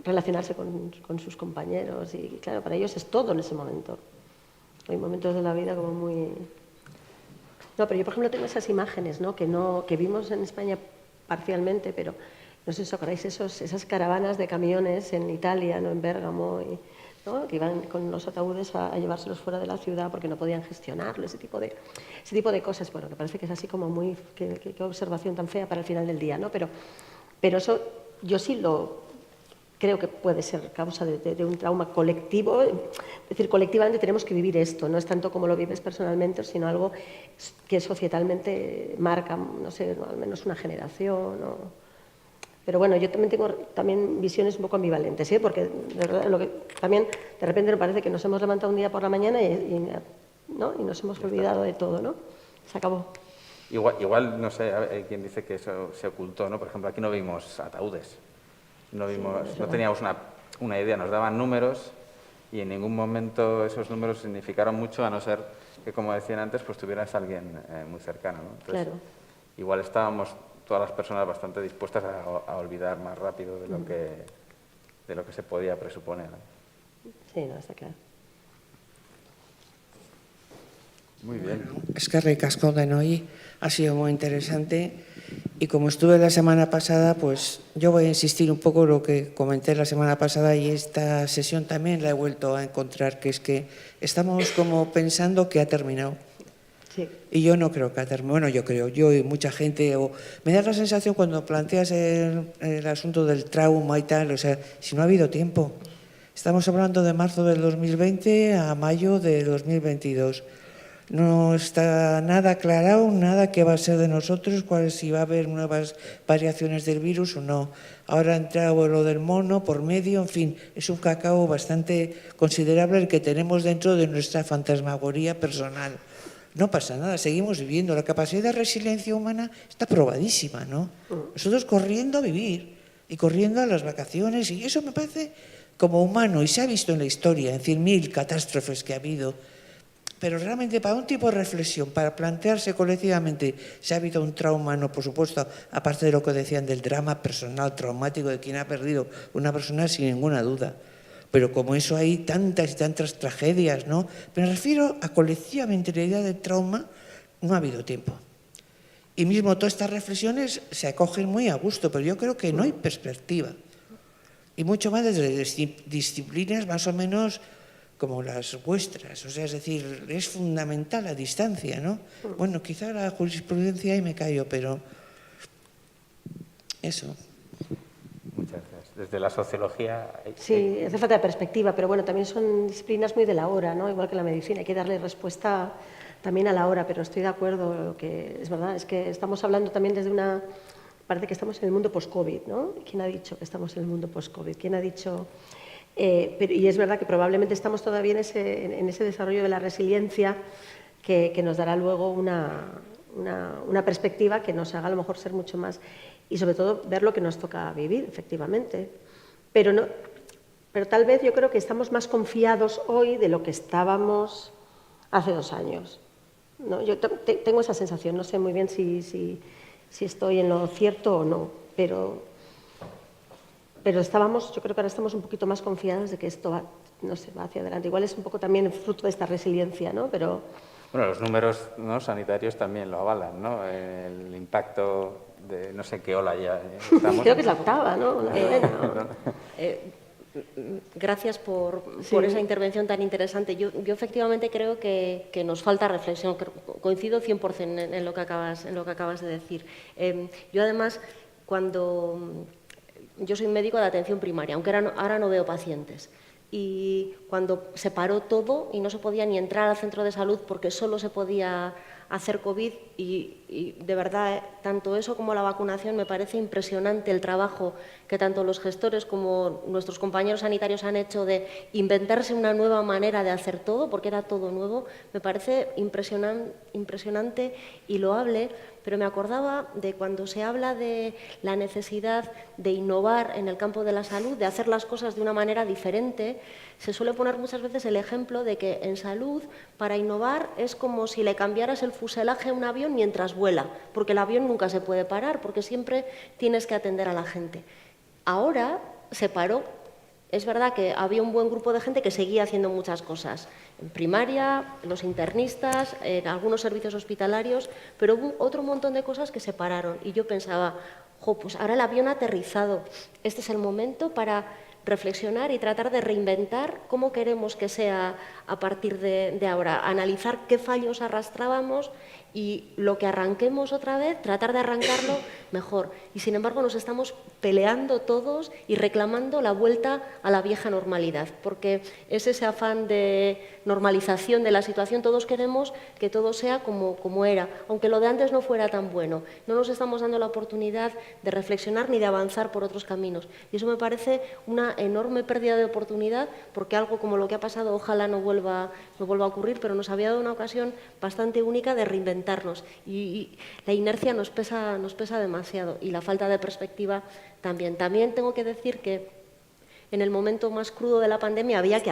relacionarse con sus compañeros y claro, para ellos es todo en ese momento. Hay momentos de la vida como muy... No, pero yo, por ejemplo, tengo esas imágenes, ¿no?, que vimos en España parcialmente, pero no sé si os acordáis esas caravanas de camiones en Italia, ¿no?, en Bérgamo, ¿no?, que iban con los ataúdes a llevárselos fuera de la ciudad porque no podían gestionarlo, ese tipo de cosas. Bueno, que parece que es así como muy... Qué observación tan fea para el final del día, ¿no? Pero eso yo sí creo que puede ser causa de un trauma colectivo. Es decir, colectivamente tenemos que vivir esto, no es tanto como lo vives personalmente, sino algo que societalmente marca, no sé, al menos una generación. Pero bueno, yo también tengo visiones un poco ambivalentes, ¿eh? Porque de verdad, también de repente me parece que nos hemos levantado un día por la mañana y nos hemos olvidado de todo, ¿no? Se acabó. Igual, no sé, hay quien dice que eso se ocultó, ¿no? Por ejemplo, aquí no vimos ataúdes. No teníamos una idea, nos daban números y en ningún momento esos números significaron mucho, a no ser que, como decían antes, pues tuvieras a alguien muy cercano, ¿no? Entonces, Claro. Igual estábamos todas las personas bastante dispuestas a olvidar más rápido de lo que se podía presuponer, ¿no? Sí, no, está claro. Muy bien. Eskerrik asko denoi. Ha sido muy interesante y como estuve la semana pasada, pues yo voy a insistir un poco en lo que comenté la semana pasada y esta sesión también la he vuelto a encontrar, que es que estamos como pensando que ha terminado. Sí. Y yo no creo que ha terminado. Bueno, yo creo, yo y mucha gente, me da la sensación cuando planteas el asunto del trauma y tal, o sea, si no ha habido tiempo. Estamos hablando de marzo del 2020 a mayo de 2022. No está nada aclarado, nada que va a ser de nosotros, si va a haber nuevas variaciones del virus o no. Ahora ha entrado lo del mono por medio, en fin, es un cacao bastante considerable el que tenemos dentro de nuestra fantasmagoría personal. No pasa nada, seguimos viviendo. La capacidad de resiliencia humana está probadísima, ¿no? Nosotros corriendo a vivir y corriendo a las vacaciones, y eso me parece como humano, y se ha visto en la historia, en 100.000 catástrofes que ha habido. Pero realmente para un tipo de reflexión, para plantearse colectivamente si ha habido un trauma, no, por supuesto, aparte de lo que decían del drama personal traumático de quien ha perdido una persona, sin ninguna duda. Pero como eso hay tantas y tantas tragedias, ¿no? Me refiero a colectivamente la idea de trauma, no ha habido tiempo. Y mismo todas estas reflexiones se acogen muy a gusto, pero yo creo que no hay perspectiva. Y mucho más desde disciplinas más o menos como las vuestras, o sea, es decir, es fundamental la distancia, ¿no? Bueno, quizá la jurisprudencia ahí me callo, pero eso. Muchas gracias. Desde la sociología... Sí, hace falta de perspectiva, pero bueno, también son disciplinas muy de la hora, ¿no? Igual que la medicina, hay que darle respuesta también a la hora, pero estoy de acuerdo, lo que es verdad, es que estamos hablando también desde una... Parece que estamos en el mundo post-COVID, ¿no? ¿Quién ha dicho que estamos en el mundo post-COVID? ¿Quién ha dicho...? Y es verdad que probablemente estamos todavía en ese desarrollo de la resiliencia que nos dará luego una perspectiva que nos haga a lo mejor ser mucho más y sobre todo ver lo que nos toca vivir, efectivamente. Pero tal vez yo creo que estamos más confiados hoy de lo que estábamos hace 2 años, ¿no? Yo tengo esa sensación, no sé muy bien si estoy en lo cierto o no, pero yo creo que ahora estamos un poquito más confiados de que esto va hacia adelante. Igual es un poco también fruto de esta resiliencia, ¿no? Pero... Bueno, los números, ¿no?, sanitarios también lo avalan, ¿no? El impacto de no sé qué ola ya estamos. Creo que es la octava, ¿no? Gracias por esa intervención tan interesante. Yo efectivamente creo que nos falta reflexión. Coincido 100% en lo que acabas de decir. Yo además, yo soy médico de atención primaria, aunque ahora no veo pacientes. Y cuando se paró todo y no se podía ni entrar al centro de salud porque solo se podía hacer COVID, y de verdad, tanto eso como la vacunación, me parece impresionante el trabajo que tanto los gestores como nuestros compañeros sanitarios han hecho de inventarse una nueva manera de hacer todo, porque era todo nuevo. Me parece impresionante y loable, pero me acordaba de cuando se habla de la necesidad de innovar en el campo de la salud, de hacer las cosas de una manera diferente. Se suele poner muchas veces el ejemplo de que en salud, para innovar, es como si le cambiaras el fuselaje a un avión mientras vuela, porque el avión nunca se puede parar, porque siempre tienes que atender a la gente. Ahora se paró. Es verdad que había un buen grupo de gente que seguía haciendo muchas cosas, en primaria, los internistas, en algunos servicios hospitalarios, pero hubo otro montón de cosas que se pararon. Y yo pensaba, pues ahora el avión ha aterrizado, este es el momento para reflexionar y tratar de reinventar cómo queremos que sea a partir de ahora, analizar qué fallos arrastrábamos y lo que arranquemos otra vez, tratar de arrancarlo mejor. Y sin embargo nos estamos peleando todos y reclamando la vuelta a la vieja normalidad, porque es ese afán de normalización de la situación. Todos queremos que todo sea como era, aunque lo de antes no fuera tan bueno. No nos estamos dando la oportunidad de reflexionar ni de avanzar por otros caminos. Y eso me parece una enorme pérdida de oportunidad, porque algo como lo que ha pasado ojalá no vuelva a ocurrir, pero nos había dado una ocasión bastante única de reinventarnos. Y la inercia nos pesa demasiado, y la falta de perspectiva también. También tengo que decir que en el momento más crudo de la pandemia había que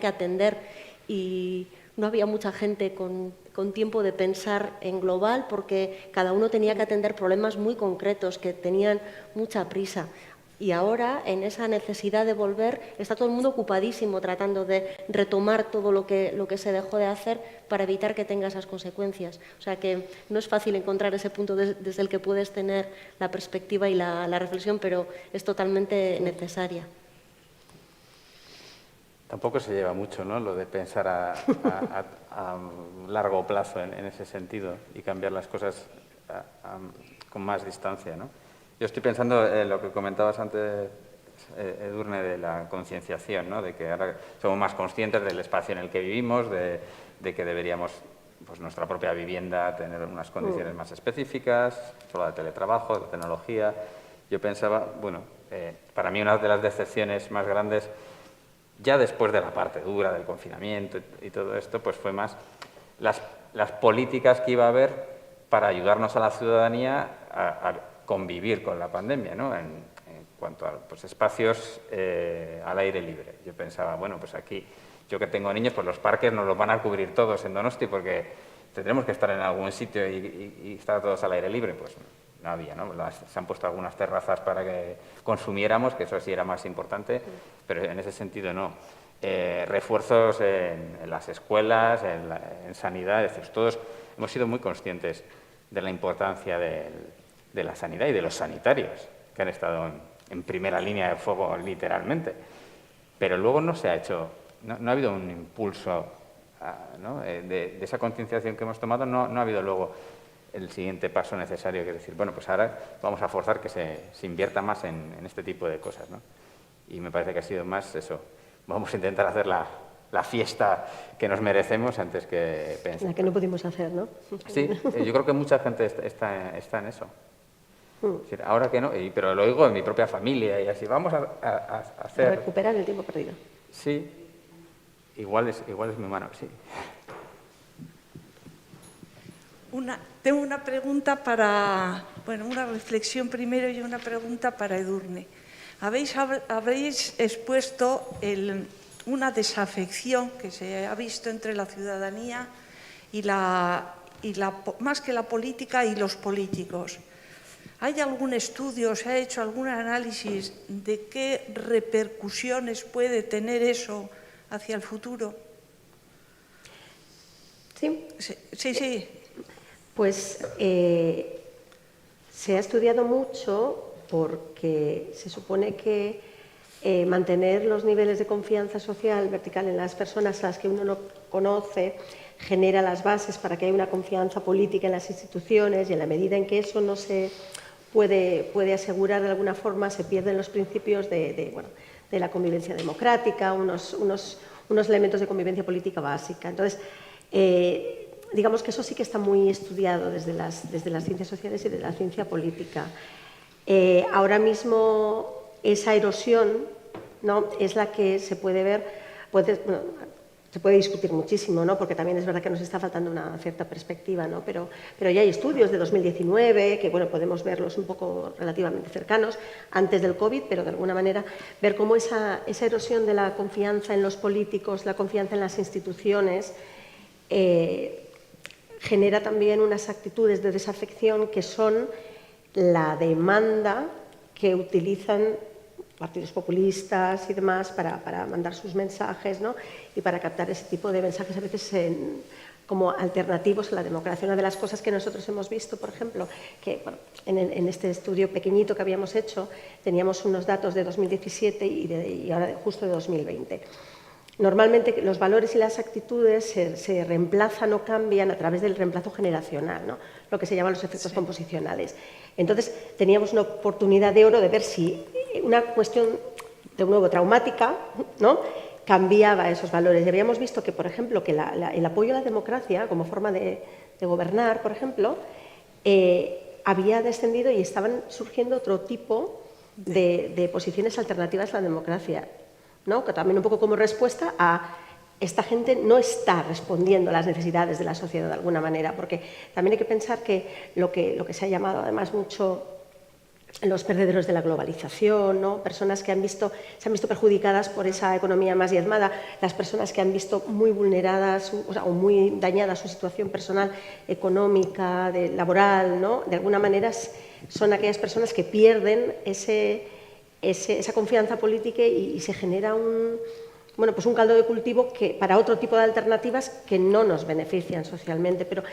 atender, y no había mucha gente con tiempo de pensar en global, porque cada uno tenía que atender problemas muy concretos que tenían mucha prisa. Y ahora, en esa necesidad de volver, está todo el mundo ocupadísimo tratando de retomar todo lo que se dejó de hacer para evitar que tenga esas consecuencias. O sea que no es fácil encontrar ese punto desde el que puedes tener la perspectiva y la reflexión, pero es totalmente necesaria. Tampoco se lleva mucho, ¿no?, lo de pensar a largo plazo en ese sentido y cambiar las cosas con más distancia, ¿no? Yo estoy pensando en lo que comentabas antes, Edurne, de la concienciación, ¿no?, de que ahora somos más conscientes del espacio en el que vivimos, de que deberíamos, pues, nuestra propia vivienda tener unas condiciones más específicas, solo de teletrabajo, de tecnología. Yo pensaba, bueno, para mí una de las decepciones más grandes, ya después de la parte dura del confinamiento y todo esto, pues fue más las políticas que iba a haber para ayudarnos a la ciudadanía a convivir con la pandemia, ¿no?, en cuanto a, pues, espacios al aire libre. Yo pensaba, bueno, pues aquí, yo que tengo niños, pues los parques nos los van a cubrir todos en Donosti porque tendremos que estar en algún sitio y estar todos al aire libre. Pues no había, ¿no? Se han puesto algunas terrazas para que consumiéramos, que eso sí era más importante, pero en ese sentido no. Refuerzos en las escuelas, en sanidad, es decir, todos hemos sido muy conscientes de la importancia de la sanidad y de los sanitarios, que han estado en primera línea de fuego literalmente. Pero luego no se ha hecho, no ha habido un impulso, ¿no?, de esa concienciación que hemos tomado, no ha habido luego el siguiente paso necesario, que es decir, bueno, pues ahora vamos a forzar que se invierta más en este tipo de cosas, ¿no? Y me parece que ha sido más eso. Vamos a intentar hacer la fiesta que nos merecemos antes que pensar. La que no pudimos hacer, ¿no? Sí, yo creo que mucha gente está en eso. Es decir, ahora que no, pero lo oigo en mi propia familia y así, vamos a hacer... A recuperar el tiempo perdido. Sí, igual es mi mano, sí. Tengo una pregunta una reflexión primero y una pregunta para Edurne. Habéis expuesto una desafección que se ha visto entre la ciudadanía y más que la política y los políticos. ¿Hay algún estudio, se ha hecho algún análisis de qué repercusiones puede tener eso hacia el futuro? Sí. Sí. Pues se ha estudiado mucho porque se supone que mantener los niveles de confianza social vertical en las personas a las que uno no conoce genera las bases para que haya una confianza política en las instituciones, y en la medida en que eso no se puede asegurar de alguna forma, se pierden los principios de la convivencia democrática, unos elementos de convivencia política básica. Entonces, digamos que eso sí que está muy estudiado desde las ciencias sociales y de la ciencia política. Ahora mismo esa erosión, ¿no?, es la que se puede ver, se puede discutir muchísimo, ¿no?, porque también es verdad que nos está faltando una cierta perspectiva, ¿no?, pero ya hay estudios de 2019 que, bueno, podemos verlos un poco relativamente cercanos, antes del COVID, pero de alguna manera ver cómo esa erosión de la confianza en los políticos, la confianza en las instituciones, genera también unas actitudes de desafección que son la demanda que utilizan partidos populistas y demás para mandar sus mensajes, ¿no?, y para captar ese tipo de mensajes a veces como alternativos a la democracia. Una de las cosas que nosotros hemos visto, por ejemplo, que bueno, en este estudio pequeñito que habíamos hecho teníamos unos datos de 2017 y ahora justo de 2020. Normalmente los valores y las actitudes se reemplazan o cambian a través del reemplazo generacional, ¿no?, lo que se llaman los efectos composicionales. Entonces, teníamos una oportunidad de oro de ver si una cuestión, de nuevo, traumática, ¿no?, cambiaba esos valores. Y habíamos visto que, por ejemplo, que el apoyo a la democracia como forma de gobernar, por ejemplo, había descendido y estaban surgiendo otro tipo de posiciones alternativas a la democracia, ¿no?, que también un poco como respuesta a esta gente no está respondiendo a las necesidades de la sociedad de alguna manera, porque también hay que pensar que lo que se ha llamado además mucho los perdedores de la globalización, ¿no?, personas que se han visto perjudicadas por esa economía más diezmada, las personas que han visto muy vulneradas o muy dañada su situación personal, económica, laboral, ¿no?, de alguna manera son aquellas personas que pierden esa confianza política y se genera un caldo de cultivo para otro tipo de alternativas que no nos benefician socialmente. Pero,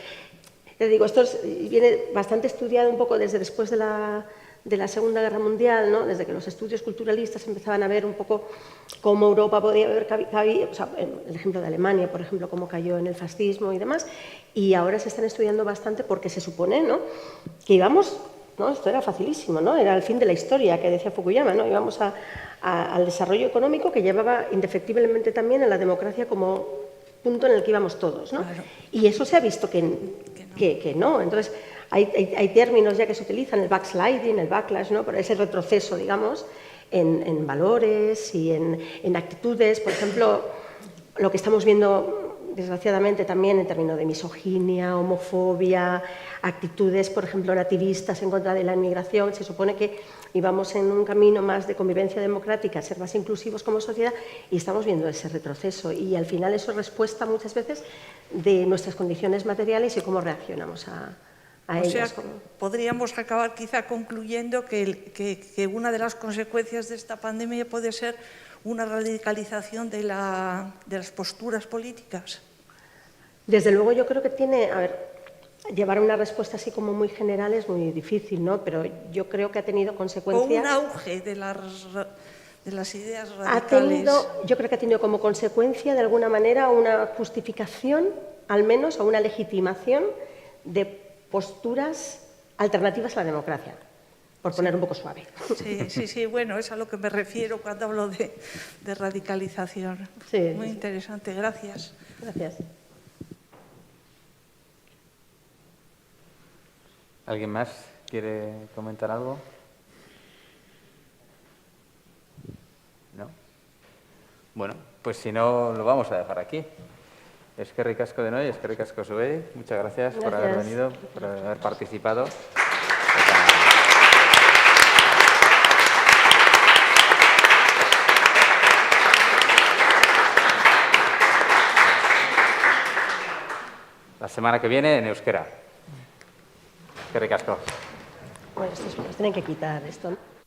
te digo, esto viene bastante estudiado un poco desde después de la Segunda Guerra Mundial, ¿no? Desde que los estudios culturalistas empezaban a ver un poco cómo Europa podía haber cabido, o sea, el ejemplo de Alemania, por ejemplo, cómo cayó en el fascismo y demás, y ahora se están estudiando bastante porque se supone, ¿no?, que íbamos, ¿no?, esto era facilísimo, ¿no?, era el fin de la historia, que decía Fukuyama, ¿no?, íbamos al desarrollo económico que llevaba indefectiblemente también a la democracia como punto en el que íbamos todos, ¿no? Claro. Y eso se ha visto que no. Entonces, hay términos ya que se utilizan, el backsliding, el backlash, ¿no?, por ese retroceso, digamos, en valores y en actitudes. Por ejemplo, lo que estamos viendo, desgraciadamente, también en términos de misoginia, homofobia, actitudes, por ejemplo, nativistas en contra de la inmigración. Se supone que íbamos en un camino más de convivencia democrática, ser más inclusivos como sociedad, y estamos viendo ese retroceso. Y al final eso es respuesta muchas veces de nuestras condiciones materiales y cómo reaccionamos a ellas. O sea, podríamos acabar quizá concluyendo que una de las consecuencias de esta pandemia puede ser una radicalización de las posturas políticas. Desde luego yo creo que llevar una respuesta así como muy general es muy difícil, ¿no? Pero yo creo que ha tenido consecuencias. O un auge de las ideas radicales. Yo creo que ha tenido como consecuencia, de alguna manera, una justificación, al menos, o una legitimación de posturas alternativas a la democracia, por poner un poco suave. Sí, bueno, es a lo que me refiero cuando hablo de radicalización. Sí, muy interesante, gracias. Gracias. ¿Alguien más quiere comentar algo? ¿No? Bueno, pues si no, lo vamos a dejar aquí. Eskerrik asko denoi, eskerrik asko zuei. Muchas gracias por haber venido, por haber participado. La semana que viene en euskera. Eskerrik asko. Bueno, estos tienen que quitar esto, ¿no?